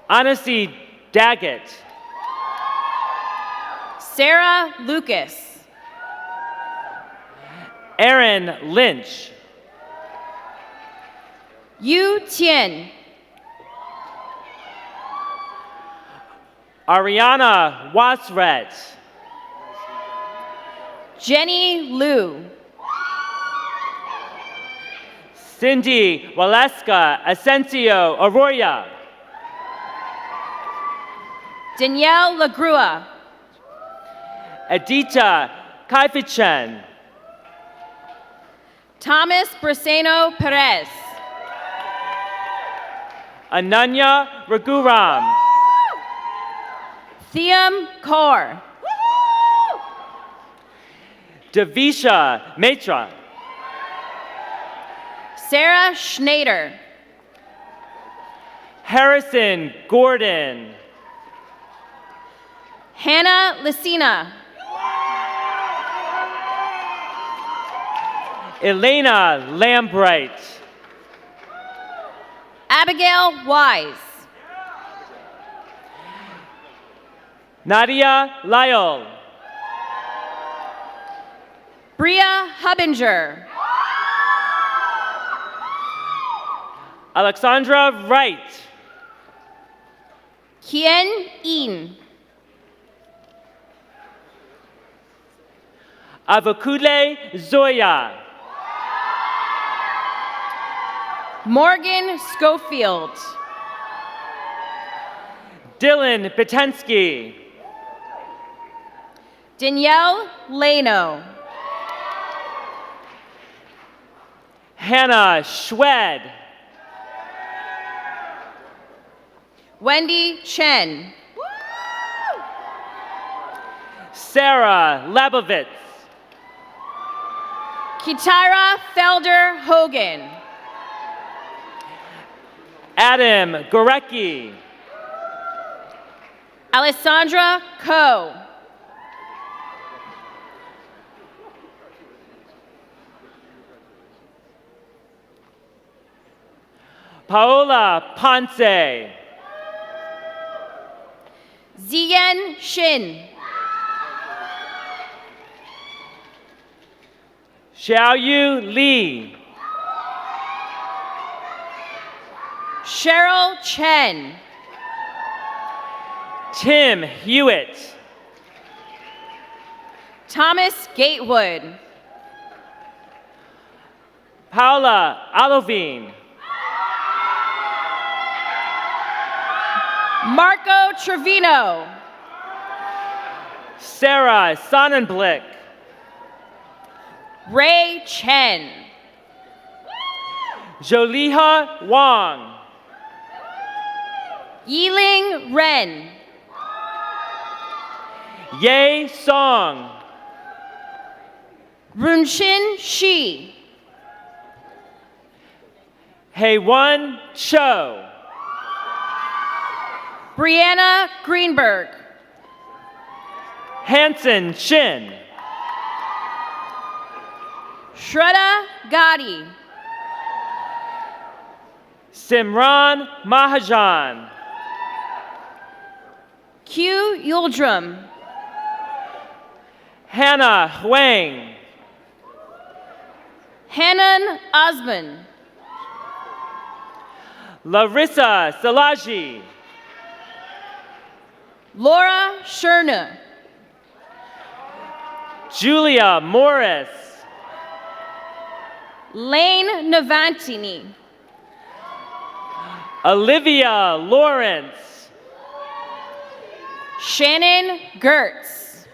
Speaker 8: Anasi Daggett.
Speaker 9: Sarah Lucas.
Speaker 8: Aaron Lynch.
Speaker 9: Yu Tien.
Speaker 8: Ariana Wasret.
Speaker 9: Jenny Liu.
Speaker 8: Cindy Waleska Asensio Arroyo.
Speaker 9: Danielle Lagrua.
Speaker 8: Adita Kaifichen.
Speaker 9: Thomas Braceno Perez.
Speaker 8: Ananya Raghuram.
Speaker 9: Thiam Kaur.
Speaker 8: Devisha Matra.
Speaker 9: Sarah Schneider.
Speaker 8: Harrison Gordon.
Speaker 9: Hannah Lucina.
Speaker 8: Elena Lambright.
Speaker 9: Abigail Wise.
Speaker 8: Nadia Lyell.
Speaker 9: Bria Hubbinger.
Speaker 8: Alexandra Wright.
Speaker 9: Kien Een.
Speaker 8: Avokule Zoya.
Speaker 9: Morgan Schofield.
Speaker 8: Dylan Petensky.
Speaker 9: Danielle Leno.
Speaker 8: Hannah Schwed.
Speaker 9: Wendy Chen.
Speaker 8: Sarah Labovitz.
Speaker 9: Kitara Felder Hogan.
Speaker 8: Adam Gorecki.
Speaker 9: Alessandra Coe.
Speaker 8: Paola Ponce.
Speaker 9: Ziyan Shin.
Speaker 8: Xiaoyu Li.
Speaker 9: Cheryl Chen.
Speaker 8: Tim Hewitt.
Speaker 9: Thomas Gatewood.
Speaker 8: Paula Alovine.
Speaker 9: Marco Trevino.
Speaker 8: Sarah Sonnenblick.
Speaker 9: Ray Chen.
Speaker 8: Joliha Wang.
Speaker 9: Yiling Ren.
Speaker 8: Ye Song.
Speaker 9: Runshin Shi.
Speaker 8: Haewon Cho.
Speaker 9: Brianna Greenberg.
Speaker 8: Hanson Shin.
Speaker 9: Shraddha Gotti.
Speaker 8: Simran Mahajan.
Speaker 9: Q Yuldrum.
Speaker 8: Hannah Huang.
Speaker 9: Hanan Osman.
Speaker 8: Larissa Salaji.
Speaker 9: Laura Sherna.
Speaker 8: Julia Morris.
Speaker 9: Lane Navantini.
Speaker 8: Olivia Lawrence.
Speaker 9: Shannon Gertz.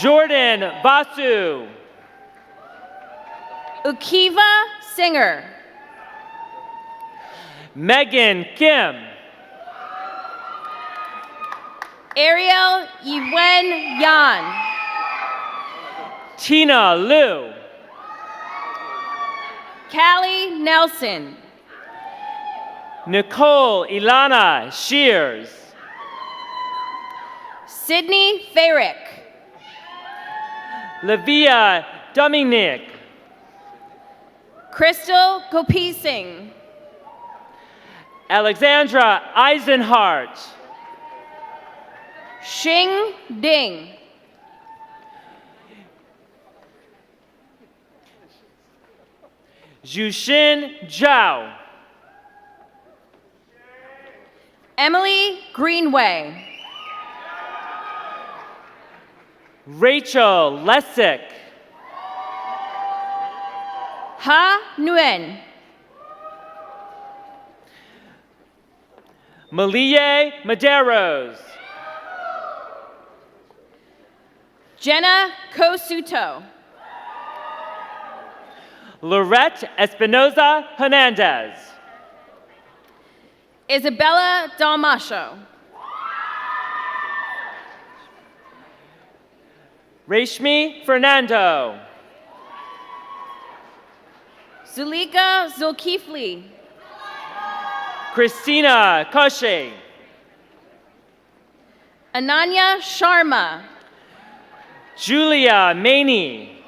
Speaker 8: Jordan Basu.
Speaker 9: Ukiva Singer.
Speaker 8: Megan Kim.
Speaker 9: Ariel Ywen Yan.
Speaker 8: Tina Liu.
Speaker 9: Callie Nelson.
Speaker 8: Nicole Ilana Shears.
Speaker 9: Sydney Farrick.
Speaker 8: Livia Dominic.
Speaker 9: Crystal Gopi Singh.
Speaker 8: Alexandra Eisenhart.
Speaker 9: Xing Ding.
Speaker 8: Jushin Zhao.
Speaker 9: Emily Greenway.
Speaker 8: Rachel Lessick.
Speaker 9: Ha Nguyen.
Speaker 8: Malie Maderos.
Speaker 9: Jenna Kosuto.
Speaker 8: Lorette Espinoza Hernandez.
Speaker 9: Isabella Dalmasho.
Speaker 8: Reshmi Fernando.
Speaker 9: Zulika Zulkifli.
Speaker 8: Christina Koshe.
Speaker 9: Ananya Sharma.
Speaker 8: Julia Maney.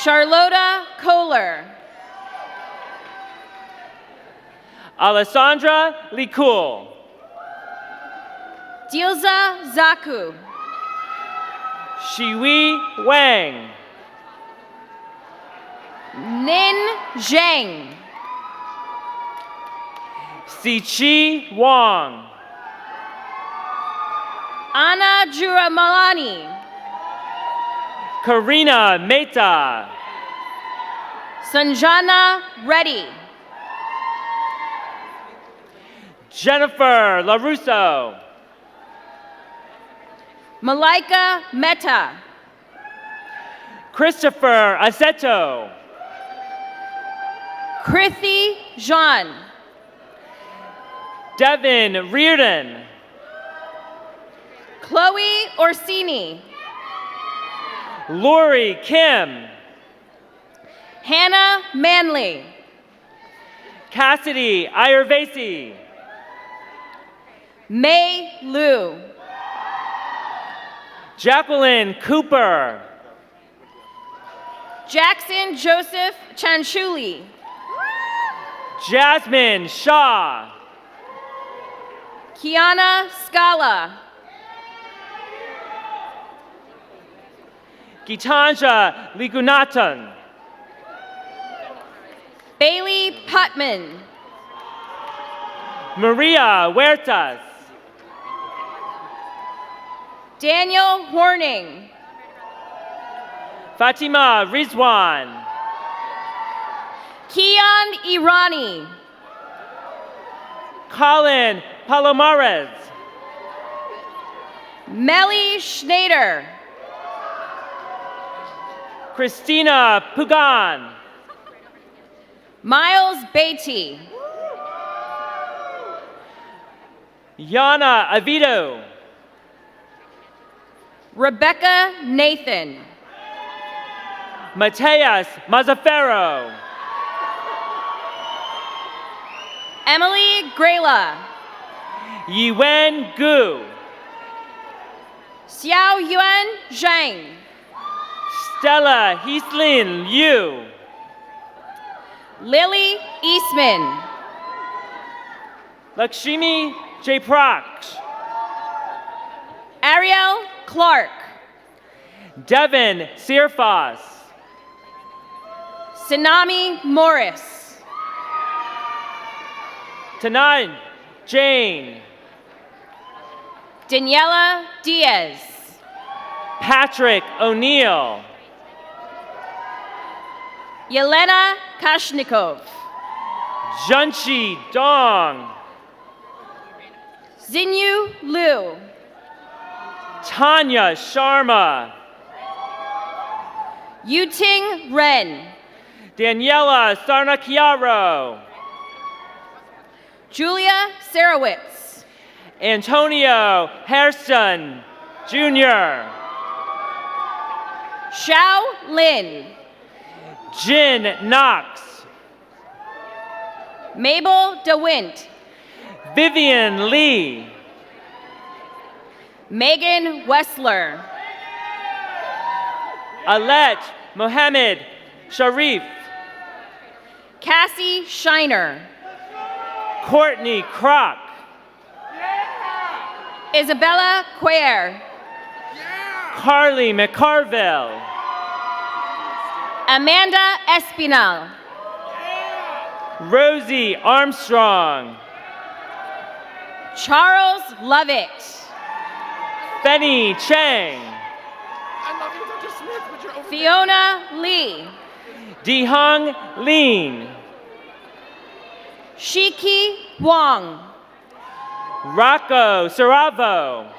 Speaker 9: Charlotta Kohler.
Speaker 8: Alessandra Likul.
Speaker 9: Dilza Zaku.
Speaker 8: Shiwi Wang.
Speaker 9: Nin Zhang.
Speaker 8: Sichi Wang.
Speaker 9: Anna Juramalani.
Speaker 8: Karina Mehta.
Speaker 9: Sanjana Reddy.
Speaker 8: Jennifer LaRusso.
Speaker 9: Malaika Mehta.
Speaker 8: Christopher Aceto.
Speaker 9: Krithi Jean.
Speaker 8: Devin Reardon.
Speaker 9: Chloe Orsini.
Speaker 8: Lori Kim.
Speaker 9: Hannah Manley.
Speaker 8: Cassidy Ayurvesi.
Speaker 9: May Liu.
Speaker 8: Jacqueline Cooper.
Speaker 9: Jackson Joseph Chanchuli.
Speaker 8: Jasmine Shaw.
Speaker 9: Kiana Scala.
Speaker 8: Gitanja Ligunatan.
Speaker 9: Bailey Putman.
Speaker 8: Maria Huertas.
Speaker 9: Daniel Horning.
Speaker 8: Fatima Rizwan.
Speaker 9: Kian Irani.
Speaker 8: Colin Palomares.
Speaker 9: Melly Schneider.
Speaker 8: Christina Pugan.
Speaker 9: Miles Beatty.
Speaker 8: Yana Avito.
Speaker 9: Rebecca Nathan.
Speaker 8: Mateas Mazafero.
Speaker 9: Emily Grayla.
Speaker 8: Yiwen Gu.
Speaker 9: Xiao Yuan Zhang.
Speaker 8: Stella Heaslin Liu.
Speaker 9: Lily Eastman.
Speaker 8: Lakshmi Jaypraksh.
Speaker 9: Ariel Clark.
Speaker 8: Devin Sirfas.
Speaker 9: Tsunami Morris.
Speaker 8: Tanan Jane.
Speaker 9: Daniela Diaz.
Speaker 8: Patrick O'Neill.
Speaker 9: Yelena Kashnikov.
Speaker 8: Junshi Dong.
Speaker 9: Xinyu Liu.
Speaker 8: Tanya Sharma.
Speaker 9: Yuting Ren.
Speaker 8: Daniela Sarnakiaro.
Speaker 9: Julia Sarowitz.
Speaker 8: Antonio Hairston Jr.
Speaker 9: Xiao Lin.
Speaker 8: Jin Knox.
Speaker 9: Mabel DeWint.
Speaker 8: Vivian Lee.
Speaker 9: Megan Wessler.
Speaker 8: Alet Mohammed Sharif.
Speaker 9: Cassie Shiner.
Speaker 8: Courtney Kroc.
Speaker 9: Isabella Quer.
Speaker 8: Carly McCarville.
Speaker 9: Amanda Espinal.
Speaker 8: Rosie Armstrong.
Speaker 9: Charles Lovett.
Speaker 8: Fenny Chang.
Speaker 9: Fiona Lee.
Speaker 8: Dihong Lin.
Speaker 9: Shiki Wong.
Speaker 8: Rocco Saravo.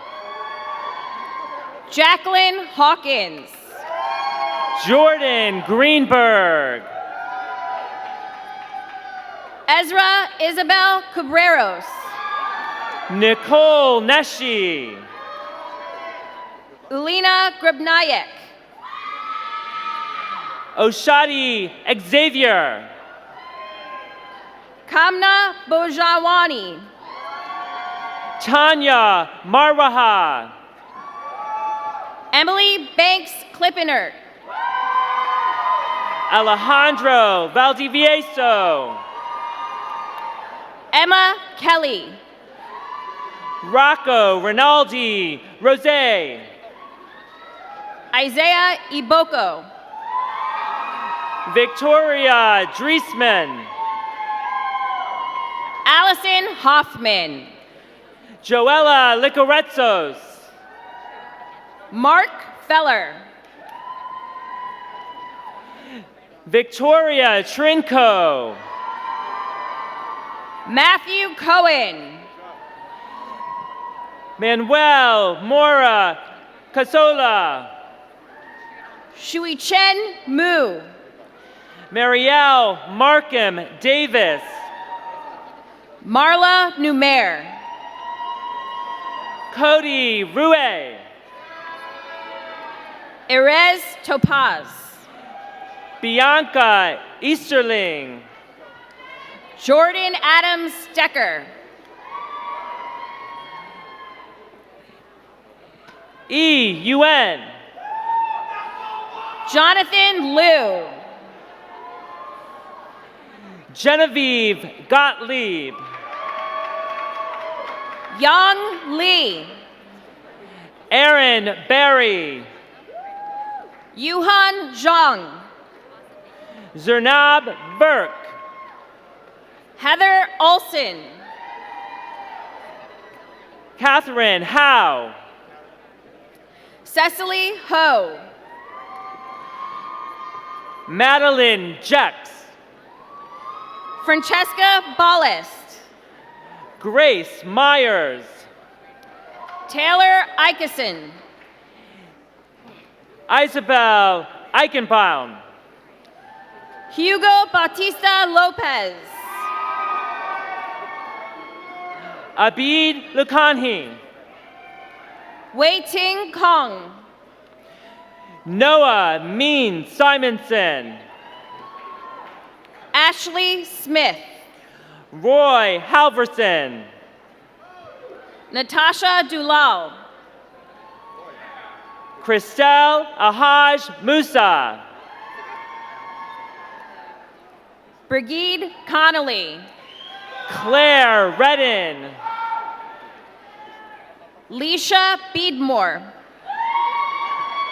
Speaker 9: Jacqueline Hawkins.
Speaker 8: Jordan Greenberg.
Speaker 9: Ezra Isabel Cabreros.
Speaker 8: Nicole Neshi.
Speaker 9: Ulina Grabnayak.
Speaker 8: Oshadi Xavier.
Speaker 9: Kamna Bojawani.
Speaker 8: Tanya Marwaha.
Speaker 9: Emily Banks Clippenert.
Speaker 8: Alejandro Valdivieso.
Speaker 9: Emma Kelly.
Speaker 8: Rocco Rinaldi Rose.
Speaker 9: Isaiah Iboko.
Speaker 8: Victoria Driesman.
Speaker 9: Allison Hoffman.
Speaker 8: Joella Licorezos.
Speaker 9: Mark Feller.
Speaker 8: Victoria Trinco.
Speaker 9: Matthew Cohen.
Speaker 8: Manuel Mora Casola.
Speaker 9: Shui Chen Mu.
Speaker 8: Marielle Markham Davis.
Speaker 9: Marla Numer.
Speaker 8: Cody Rue.
Speaker 9: Erez Topaz.
Speaker 8: Bianca Easterling.
Speaker 9: Jordan Adams Decker.
Speaker 8: E.U.N.
Speaker 9: Jonathan Liu.
Speaker 8: Genevieve Gottlieb.
Speaker 9: Young Lee.
Speaker 8: Aaron Berry.
Speaker 9: Yuhan Zhang.
Speaker 8: Zernab Burke.
Speaker 9: Heather Olson.
Speaker 8: Catherine Howe.
Speaker 9: Cecily Ho.
Speaker 8: Madeline Jex.
Speaker 9: Francesca Ballast.
Speaker 8: Grace Myers.
Speaker 9: Taylor Ikeson.
Speaker 8: Isabel Eichenbaum.
Speaker 9: Hugo Bautista Lopez.
Speaker 8: Abid Lukanhi.
Speaker 9: Wei Ting Kong.
Speaker 8: Noah Mean Simonson.
Speaker 9: Ashley Smith.
Speaker 8: Roy Halverson.
Speaker 9: Natasha Dulal.
Speaker 8: Christelle Ahaj Musa.
Speaker 9: Brigid Connolly.
Speaker 8: Claire Redden.
Speaker 9: Leisha Beadmore.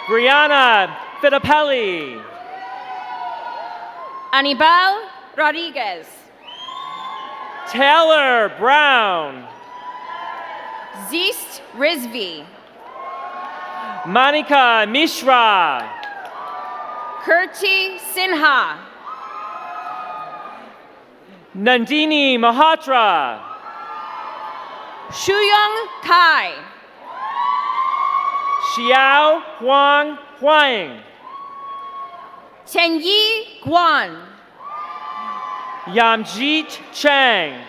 Speaker 8: Brianna Filippelli.
Speaker 9: Anibal Rodriguez.
Speaker 8: Taylor Brown.
Speaker 9: Zeest Rizvi.
Speaker 8: Monica Mishra.
Speaker 9: Kirti Sinha.
Speaker 8: Nandini Mahatra.
Speaker 9: Shuyong Kai.
Speaker 8: Xiao Huang Huang.
Speaker 9: Tenyi Guan.
Speaker 8: Yamjit Chang.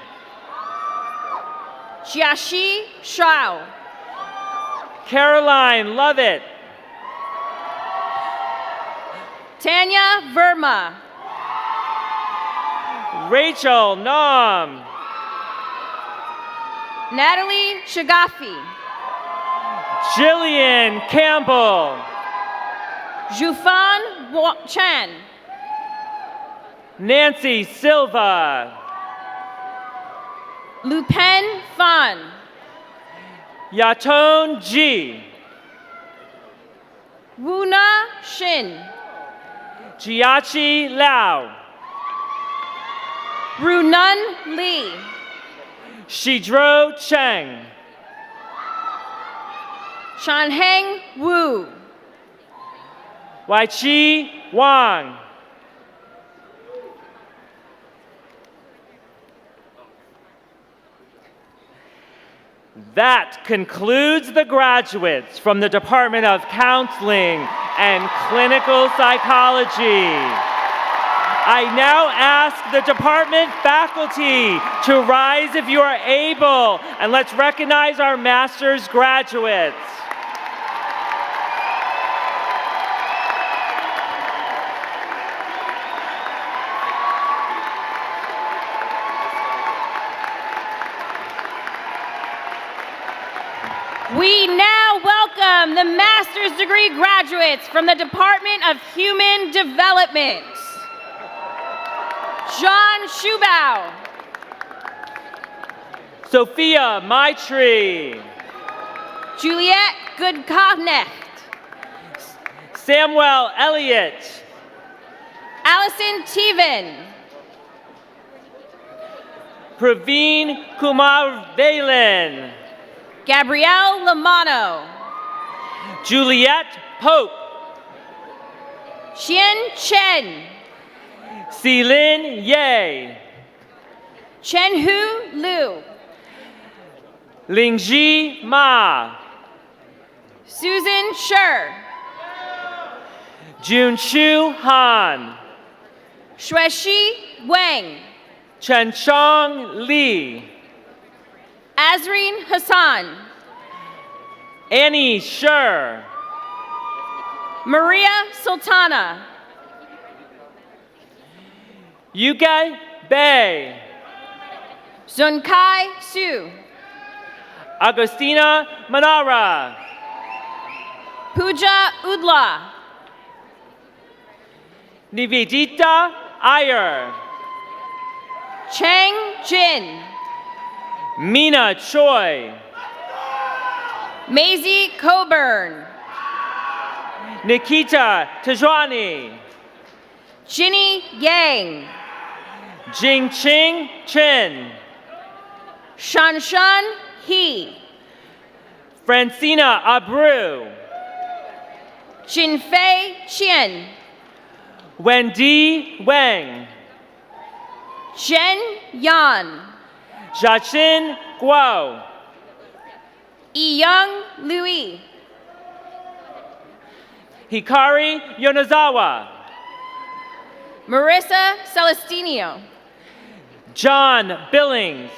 Speaker 9: Jiaxi Shao.
Speaker 8: Caroline Lovett.
Speaker 9: Tanya Verma.
Speaker 8: Rachel Nam.
Speaker 9: Natalie Shagafi.
Speaker 8: Jillian Campbell.
Speaker 9: Zhufan Chan.
Speaker 8: Nancy Silva.
Speaker 9: Lupen Fan.
Speaker 8: Yaton Ji.
Speaker 9: Wuna Shin.
Speaker 8: Jiachi Lao.
Speaker 9: Runan Lee.
Speaker 8: Shidro Cheng.
Speaker 9: Shanheng Wu.
Speaker 8: Waichi Wang. That concludes the graduates from the Department of Counseling and Clinical Psychology. I now ask the department faculty to rise if you are able, and let's recognize our master's graduates.
Speaker 9: We now welcome the master's degree graduates from the Department of Human Development. John Schubau.
Speaker 8: Sophia Maitri.
Speaker 9: Juliette Goodknecht.
Speaker 8: Samuel Elliott.
Speaker 9: Allison Teven.
Speaker 8: Praveen Kumar Valen.
Speaker 9: Gabrielle Lamano.
Speaker 8: Juliette Pope.
Speaker 9: Xian Chen.
Speaker 8: Celine Ye.
Speaker 9: Chenhu Liu.
Speaker 8: Lingji Ma.
Speaker 9: Susan Sher.
Speaker 8: Junshu Han.
Speaker 9: Xueshi Wang.
Speaker 8: Chenchong Li.
Speaker 9: Azreen Hassan.
Speaker 8: Annie Sher.
Speaker 9: Maria Sultana.
Speaker 8: Yuge Bay.
Speaker 9: Zunkai Su.
Speaker 8: Agostina Manara.
Speaker 9: Pooja Udla.
Speaker 8: Nivedita Iyer.
Speaker 9: Chang Jin.
Speaker 8: Mina Choi.
Speaker 9: Maisie Coburn.
Speaker 8: Nikita Tajwani.
Speaker 9: Ginny Yang.
Speaker 8: Jingqing Chen.
Speaker 9: Shanshan He.
Speaker 8: Francina Abreu.
Speaker 9: Jinfei Qian.
Speaker 8: Wendy Wang.
Speaker 9: Zhen Yan.
Speaker 8: Jiaqin Guo.
Speaker 9: Young Louis.
Speaker 8: Hikari Yonezawa.
Speaker 9: Marissa Celestinio.
Speaker 8: John Billings.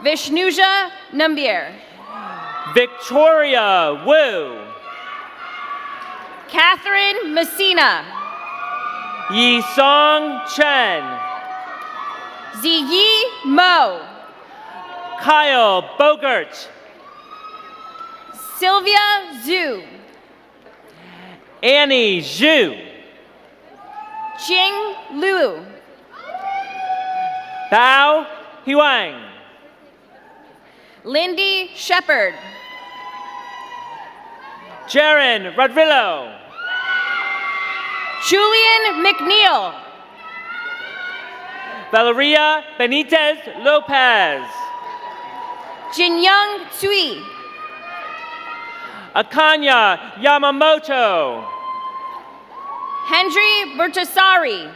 Speaker 9: Vishnuja Nambiar.
Speaker 8: Victoria Wu.
Speaker 9: Catherine Messina.
Speaker 8: Yi Song Chen.
Speaker 9: Ziyi Mo.
Speaker 8: Kyle Bogert.
Speaker 9: Sylvia Zhu.
Speaker 8: Annie Zhu.
Speaker 9: Jing Liu.
Speaker 8: Bao Huang.
Speaker 9: Lindy Shepard.
Speaker 8: Jaron Rodrillo.
Speaker 9: Julian McNeil.
Speaker 8: Valeria Benitez Lopez.
Speaker 9: Jinyoung Tsui.
Speaker 8: Akanya Yamamoto.
Speaker 9: Hendry Bertasari.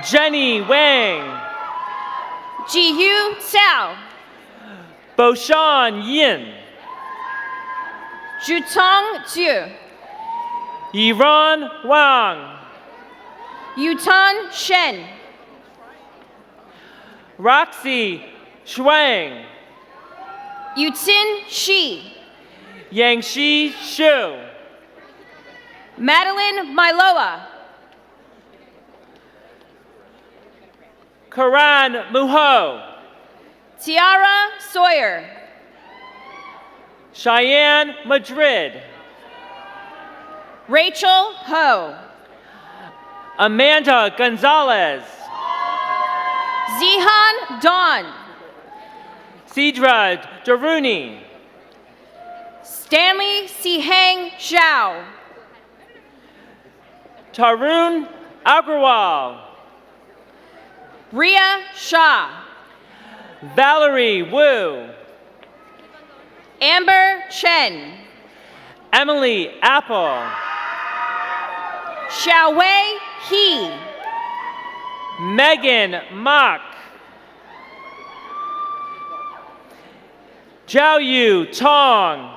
Speaker 8: Jenny Wang.
Speaker 9: Jiyu Cao.
Speaker 8: Boshan Yin.
Speaker 9: Jutong Zhu.
Speaker 8: Yiran Wang.
Speaker 9: Yutan Shen.
Speaker 8: Roxy Shuang.
Speaker 9: Yutin Shi.
Speaker 8: Yangshi Shu.
Speaker 9: Madeline Miloa.
Speaker 8: Karan Muho.
Speaker 9: Tiara Sawyer.
Speaker 8: Cheyenne Madrid.
Speaker 9: Rachel Ho.
Speaker 8: Amanda Gonzalez.
Speaker 9: Zihan Dawn.
Speaker 8: Sidra Daruni.
Speaker 9: Stanley Sihang Zhao.
Speaker 8: Tarun Agrawal.
Speaker 9: Ria Shah.
Speaker 8: Valerie Wu.
Speaker 9: Amber Chen.
Speaker 8: Emily Apple.
Speaker 9: Xiaowei He.
Speaker 8: Megan Mock. Zhao Yu Tong.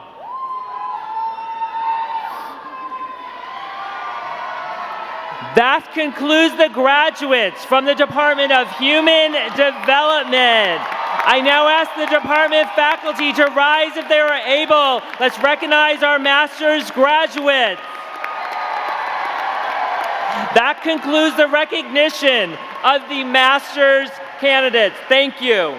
Speaker 8: That concludes the graduates from the Department of Human Development. I now ask the department faculty to rise if they are able. Let's recognize our master's graduates. That concludes the recognition of the master's candidates. Thank you.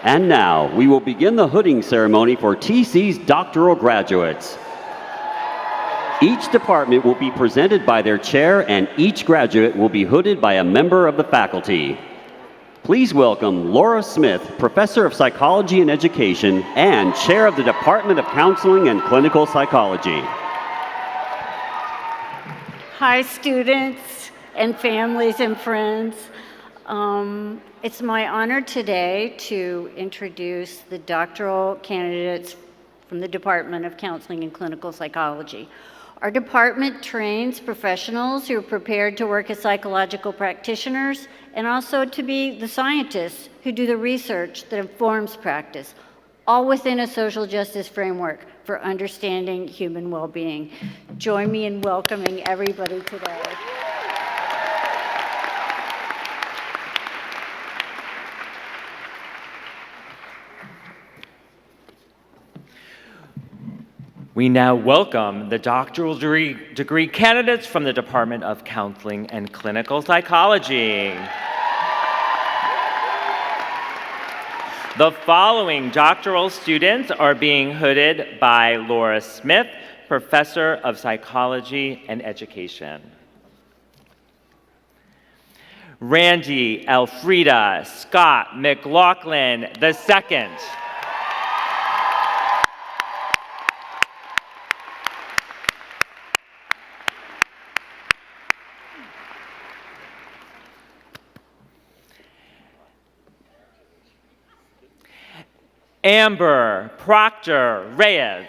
Speaker 1: And now, we will begin the hooding ceremony for TC's doctoral graduates. Each department will be presented by their chair, and each graduate will be hooded by a member of the faculty. Please welcome Laura Smith, Professor of Psychology and Education and Chair of the Department of Counseling and Clinical Psychology.
Speaker 10: Hi, students and families and friends. It's my honor today to introduce the doctoral candidates from the Department of Counseling and Clinical Psychology. Our department trains professionals who are prepared to work as psychological practitioners and also to be the scientists who do the research that informs practice, all within a social justice framework for understanding human well-being. Join me in welcoming everybody today.
Speaker 8: We now welcome the doctoral degree candidates from the Department of Counseling and Clinical Psychology. The following doctoral students are being hooded by Laura Smith, Professor of Psychology and Education. Randy Elfrida Scott McLaughlin II. Amber Proctor Reyes.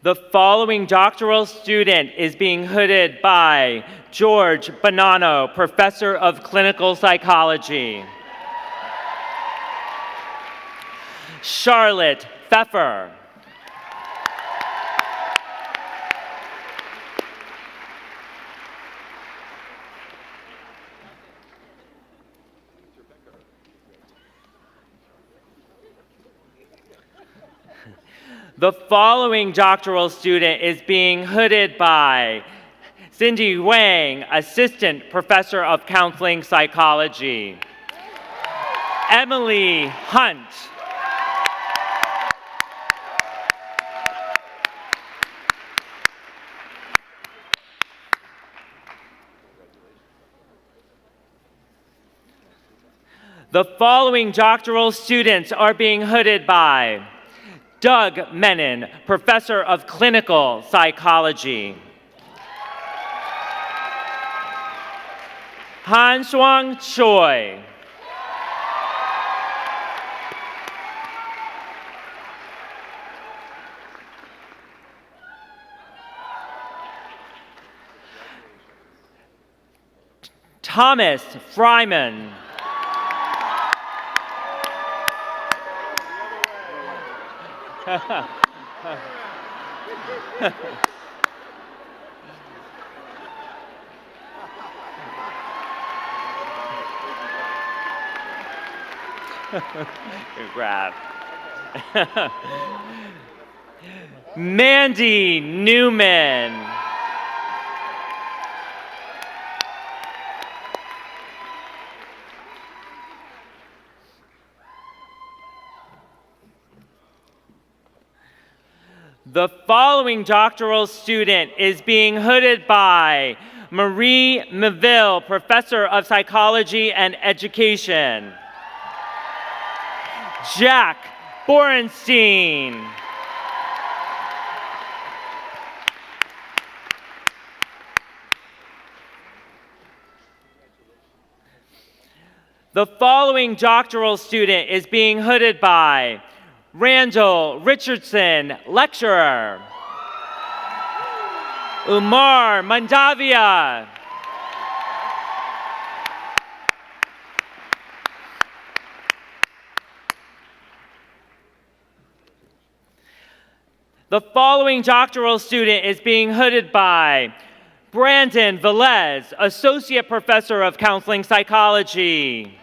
Speaker 8: The following doctoral student is being hooded by George Bonanno, Professor of Clinical Psychology. Charlotte Pfeffer. The following doctoral student is being hooded by Cindy Wang, Assistant Professor of Counseling Psychology. Emily Hunt. The following doctoral students are being hooded by Doug Menon, Professor of Clinical Psychology. Han Shuang Choi. Thomas Fryman. Good grab. Mandy Newman. The following doctoral student is being hooded by Marie Meville, Professor of Psychology and Education. Jack Borenstein. The following doctoral student is being hooded by Randall Richardson, Lecturer. Umar Mandavia. The following doctoral student is being hooded by Brandon Velez, Associate Professor of Counseling Psychology.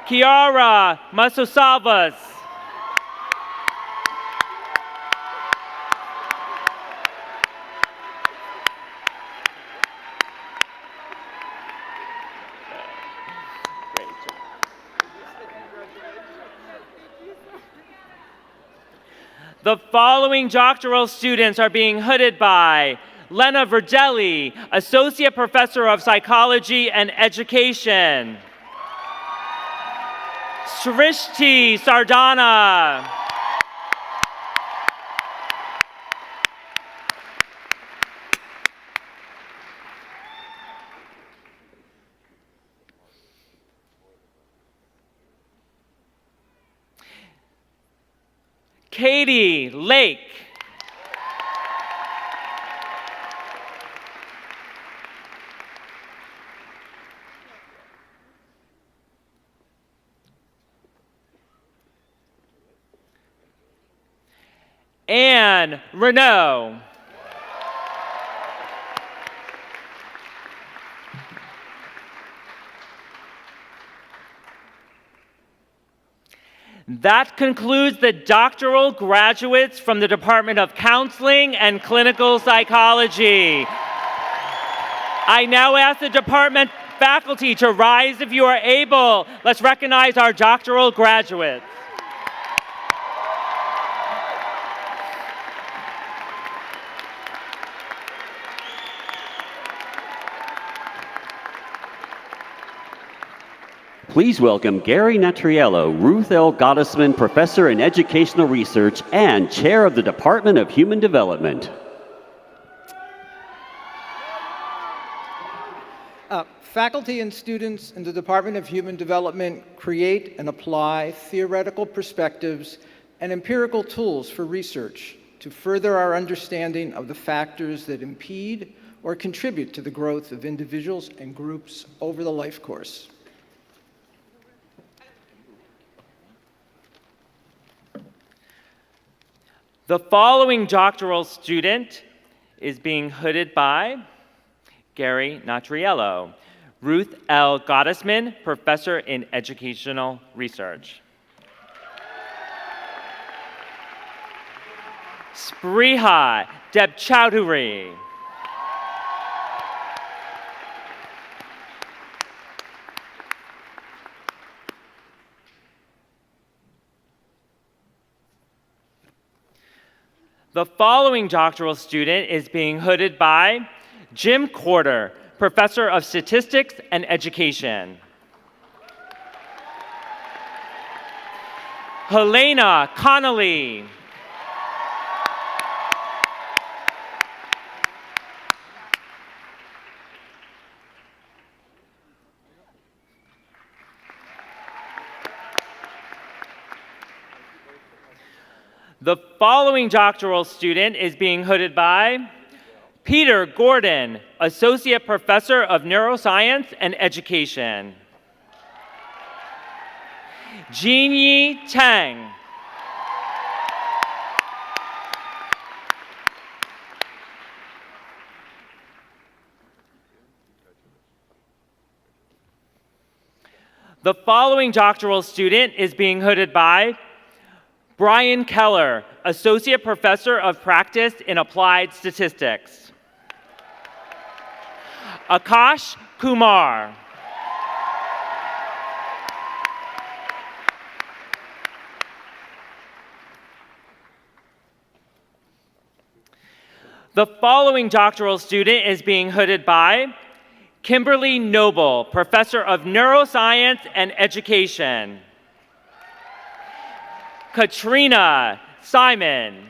Speaker 8: Kiara Masosalvas. The following doctoral students are being hooded by Lena Verdelli, Associate Professor of Psychology and Education. Srishti Sardana. Katie Lake. Anne Renault. That concludes the doctoral graduates from the Department of Counseling and Clinical Psychology. I now ask the department faculty to rise if you are able. Let's recognize our doctoral graduates.
Speaker 1: Please welcome Gary Natriello, Ruth L. Gottesman Professor in Educational Research and Chair of the Department of Human Development.
Speaker 11: Faculty and students in the Department of Human Development create and apply theoretical perspectives and empirical tools for research to further our understanding of the factors that impede or contribute to the growth of individuals and groups over the life course.
Speaker 8: The following doctoral student is being hooded by Gary Natriello, Ruth L. Gottesman, Professor in Educational Research. Spriha Deb Chowdhury. The following doctoral student is being hooded by Jim Corder, Professor of Statistics and Education. Helena Connolly. The following doctoral student is being hooded by Peter Gordon, Associate Professor of Neuroscience and Education. Jeanyi Tang. The following doctoral student is being hooded by Brian Keller, Associate Professor of Practice in Applied Statistics. Akash Kumar. The following doctoral student is being hooded by Kimberly Noble, Professor of Neuroscience and Education. Katrina Simon.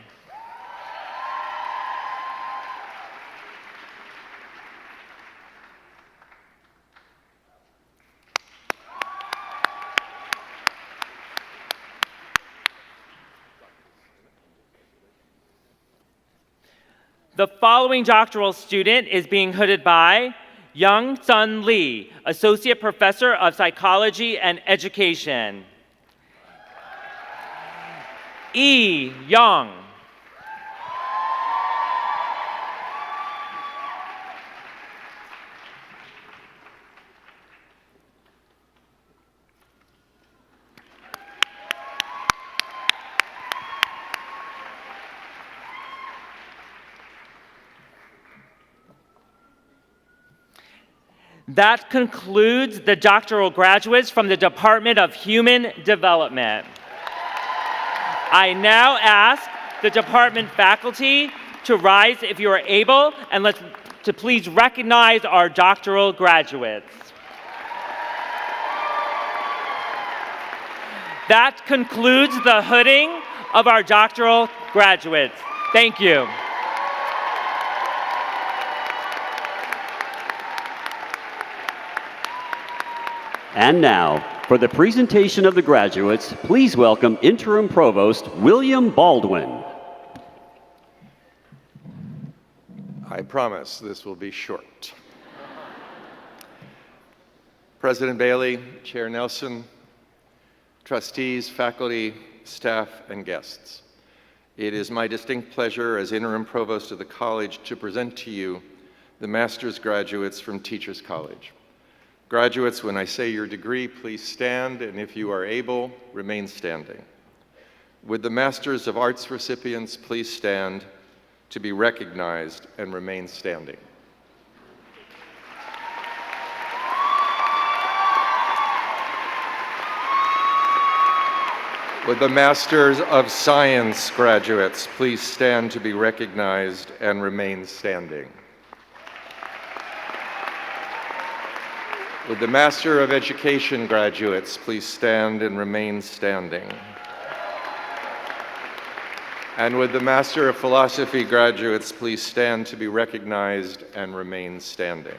Speaker 8: The following doctoral student is being hooded by Young Sun Lee, Associate Professor of Psychology and Education. E. Young. That concludes the doctoral graduates from the Department of Human Development. I now ask the department faculty to rise if you are able, and to please recognize our doctoral graduates. That concludes the hooding of our doctoral graduates. Thank you.
Speaker 1: And now, for the presentation of the graduates, please welcome Interim Provost William Baldwin.
Speaker 5: I promise this will be short. President Bailey, Chair Nelson, trustees, faculty, staff, and guests. It is my distinct pleasure as Interim Provost of the College to present to you the master's graduates from Teachers College. Graduates, when I say your degree, please stand, and if you are able, remain standing. Would the Masters of Arts recipients please stand to be recognized and remain standing? Would the Masters of Science graduates please stand to be recognized and remain standing? Would the Master of Education graduates please stand and remain standing? And would the Master of Philosophy graduates please stand to be recognized and remain standing?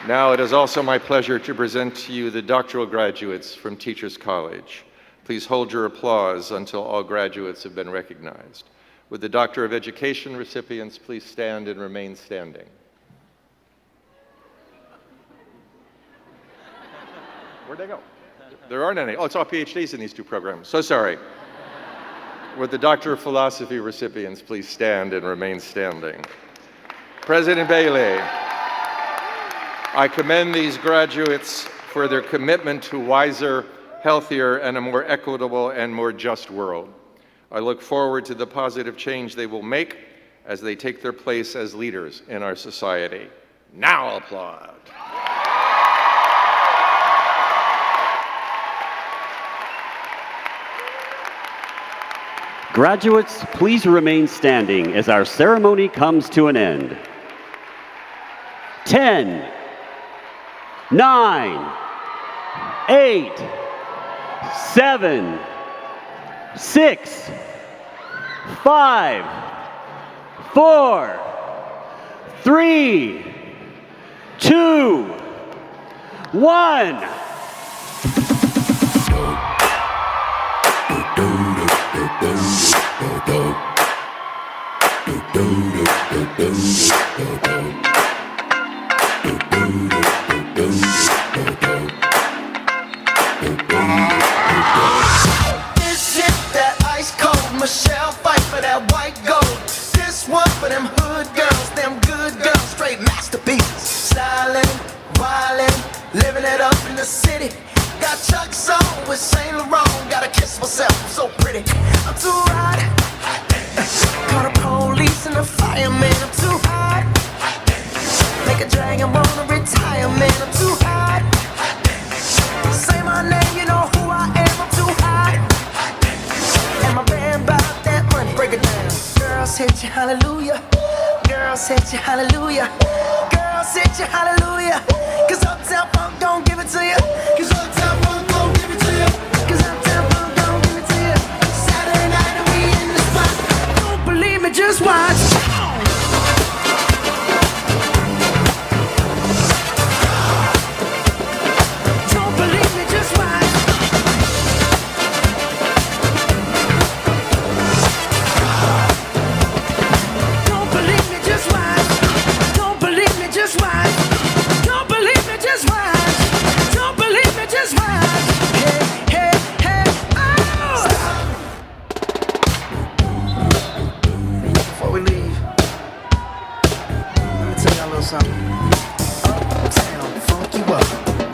Speaker 5: Now it is also my pleasure to present to you the doctoral graduates from Teachers College. Please hold your applause until all graduates have been recognized. Would the Doctor of Education recipients please stand and remain standing? Where'd they go? There aren't any. Oh, it's all PhDs in these two programs. So sorry. Would the Doctor of Philosophy recipients please stand and remain standing? President Bailey, I commend these graduates for their commitment to a wiser, healthier, and a more equitable and more just world. I look forward to the positive change they will make as they take their place as leaders in our society. Now applaud.
Speaker 1: Graduates, please remain standing as our ceremony comes to an end. 10, 9, 8, 7, 6, 5, 4, 3, 2, 1.
Speaker 12: This hit that ice cold Michelle fight for that white gold. This one for them hood girls, them good girls, straight masterpieces. Stylin', wildin', living it up in the city. Got Chuck's on with Saint Laurent. Gotta kiss myself, I'm so pretty. I'm too hot. Call the police and the fireman. I'm too hot. Make a dragon wanna retire, man. I'm too hot. Say my name, you know who I am. I'm too hot. And my band bought that money. Break it down. Girls hit you, hallelujah. Girls hit you, hallelujah. Girls hit you, hallelujah. Cause Uptown Funk don't give it to you. Cause Uptown Funk don't give it to you. Cause Uptown Funk don't give it to you. Saturday night and we in the spot. Don't believe me, just watch. Don't believe me, just watch. Don't believe me, just watch. Don't believe me, just watch. Don't believe me, just watch. Don't believe me, just watch. Hey, hey, hey, oh! Before we leave, let me tell y'all a little something. Uptown, funk you up.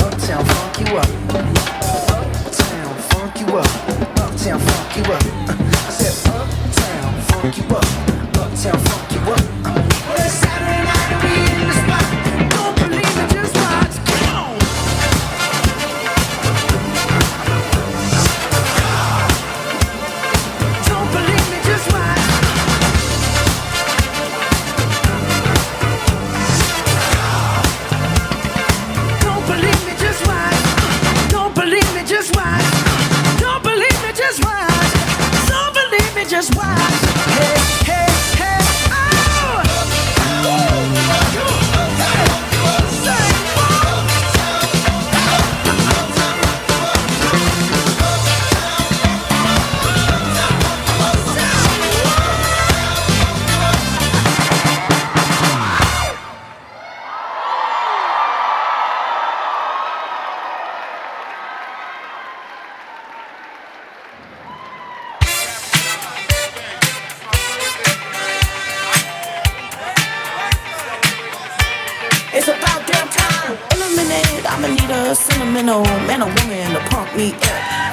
Speaker 12: Uptown, funk you up. Uptown, funk you up. Uptown, funk you up. I said, Uptown, funk you up. Uptown, funk you up. Well, it's Saturday night and we in the spot. I'ma need a sentimental man or woman to pump me up.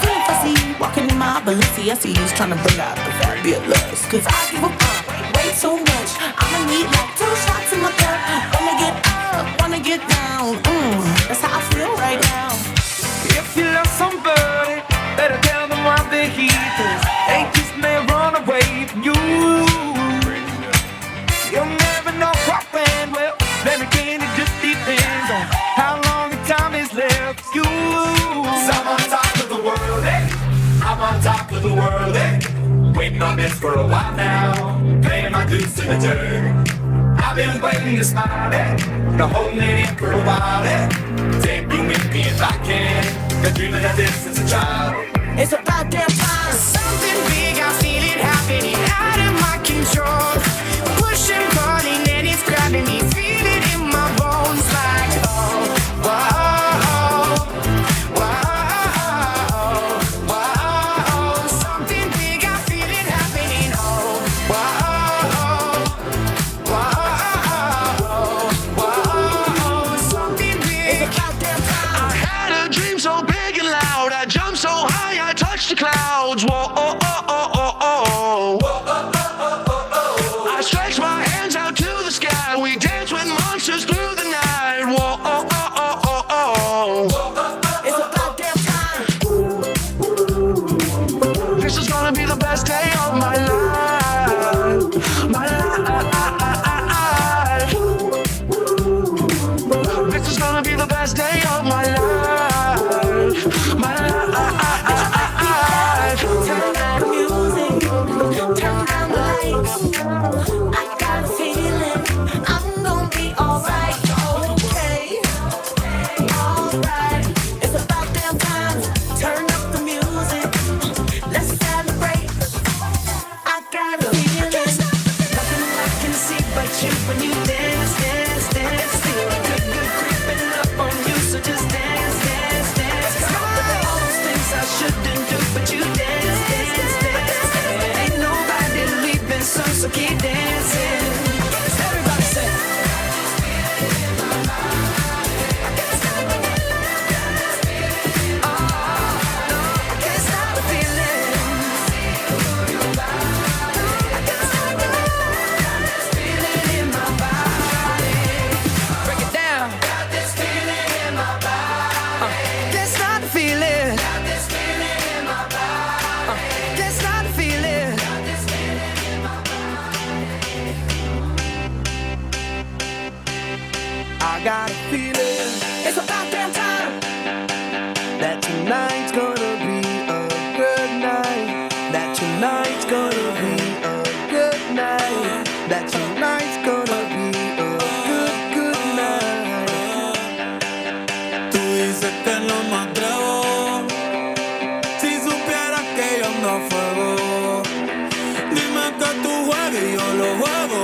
Speaker 12: Feeling fussy, walking in my Balenciennes, trying to bring out the fabulous. Cause I give a fuck way too much. I'ma need like 2 shots in my cup. Wanna get up, wanna get down. That's how I feel right now.
Speaker 13: If you love somebody, better tell them why they're here. Cause they just may run away from you. You'll never know what went well. Then again, it just depends on how long the time is left for you. 'Cause I'm on top of the world, eh? I'm on top of the world, eh? Waiting on this for a while now, paying my dues to the dirt. I've been waiting to smile, eh? Been holding it in for a while, eh? Take me with me if I can. Been dreaming of this since a child.
Speaker 12: It's about damn time.
Speaker 13: Something big, I feel it happening out of my control. Pushing, pulling, and it's grabbing me. Feel it in my bones like, oh, whoa, whoa, whoa. Something big, I feel it happening, oh, whoa, whoa, whoa. Something big,
Speaker 12: It's about damn time.
Speaker 13: I had a dream so big and loud, I jumped so high, I touched the clouds. Whoa, oh, oh, oh, oh, oh. I stretched my hands out to the sky. We danced with monsters through the night. Whoa, oh, oh, oh, oh, oh.
Speaker 12: It's about damn time.
Speaker 13: This is gonna be the best day of my life. My life. This is gonna be the best day of my life. My life.
Speaker 12: Turn down the music, turn down the lights. I got a feeling I'm gonna be alright. Okay, alright. It's about damn time. Turn up the music. Let's celebrate. I got a feeling.
Speaker 13: Nothing I can see but you when you dance, dance, dance. Feel good, good creeping up on you, so just dance, dance, dance. All those things I shouldn't do, but you dance, dance, dance. Ain't nobody leaving soon, so keep dancing. Everybody say. I can't stop the feeling. Feeling in my body. Break it down. Got this feeling in my body. Can't stop the feeling. Got this feeling in my body. Can't stop the feeling. Got this feeling in my body. I got a feeling.
Speaker 12: It's about damn time.
Speaker 13: That tonight's gonna be a good night. That tonight's gonna be a good night. That tonight's gonna be a good, good night.
Speaker 14: Tú dices que no me atrevo. Si supieras que yo ando a fuego. Dime que tú juegas y yo lo juego.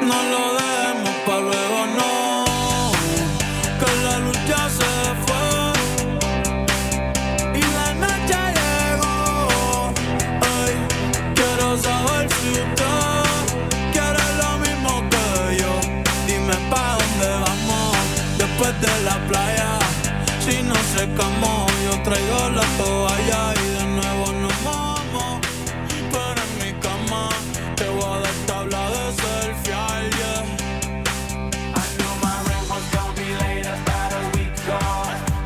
Speaker 14: No lo dejemos pa' luego, no. Que la lucha se fue y la noche llegó. Ay, quiero saber si usted quiere lo mismo que yo. Dime pa' dónde vamos después de la playa. Si no secamos, yo traigo la toalla y de nuevo nos vamos. Pero en mi cama te voy a dar tabla de selfie, yeah.
Speaker 13: I knew my rent was gonna be late about a week ago.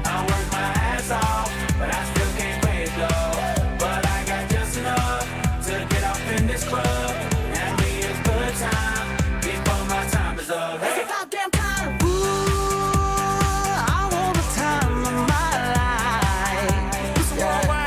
Speaker 13: I worked my ass off, but I still can't pay it though. But I got just enough to get off in this club and be a good time before my time is up.
Speaker 12: It's
Speaker 13: Hey.
Speaker 12: about damn time.
Speaker 13: Ooh, I want the time of my life. Yeah.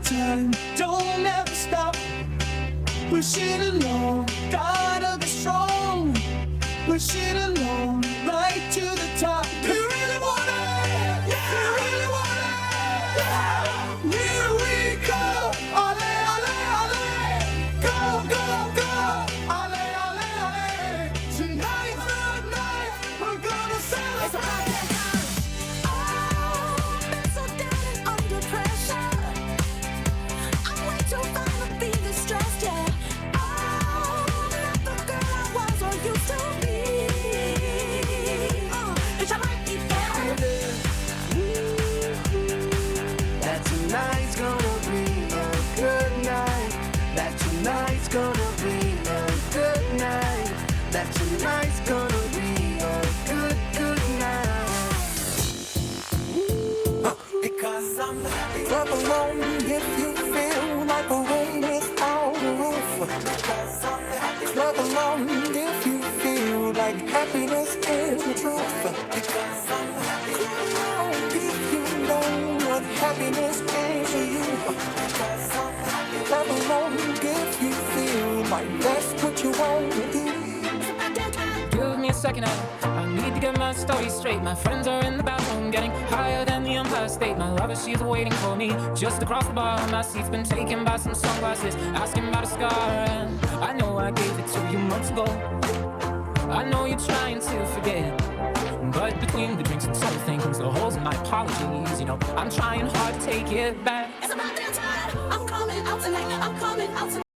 Speaker 14: time. Don't ever stop. Push it along, gotta be strong. Push it along, right to the top. You really want it? Yeah. You really want it? Yeah. Here we go. Ole, ole, ole. Go, go, go. Ole, ole, ole. Tonight's the night. We're gonna celebrate. It's about that time.
Speaker 12: Oh, been so down and under pressure. I'm way too fine to be distressed, yeah. Oh, not the girl I was or used to be. Bitch, I might be better.
Speaker 14: That tonight's gonna be a good night. That tonight's gonna be a good night. That tonight's gonna be a good, good night. Because I'm happy. Clap along if you feel like the rain is out the roof. Because I'm happy. Clap along if you feel like happiness is the truth. Because I'm happy. Clap along if you know what happiness is to you. Because I'm happy. Clap along if you feel like that's what you want to do.
Speaker 15: Give me a second, I need to get my story straight. My friends are in the bathroom, getting higher than the Empire State. My lover, she's waiting for me just across the bar. My seat's been taken by some sunglasses, asking about a scar. And I know I gave it to you months ago. I know you're trying to forget, but between the drinks and some things, the holes in my apologies, you know, I'm trying hard to take it back.
Speaker 12: It's about that time. I'm coming out tonight. I'm coming out tonight.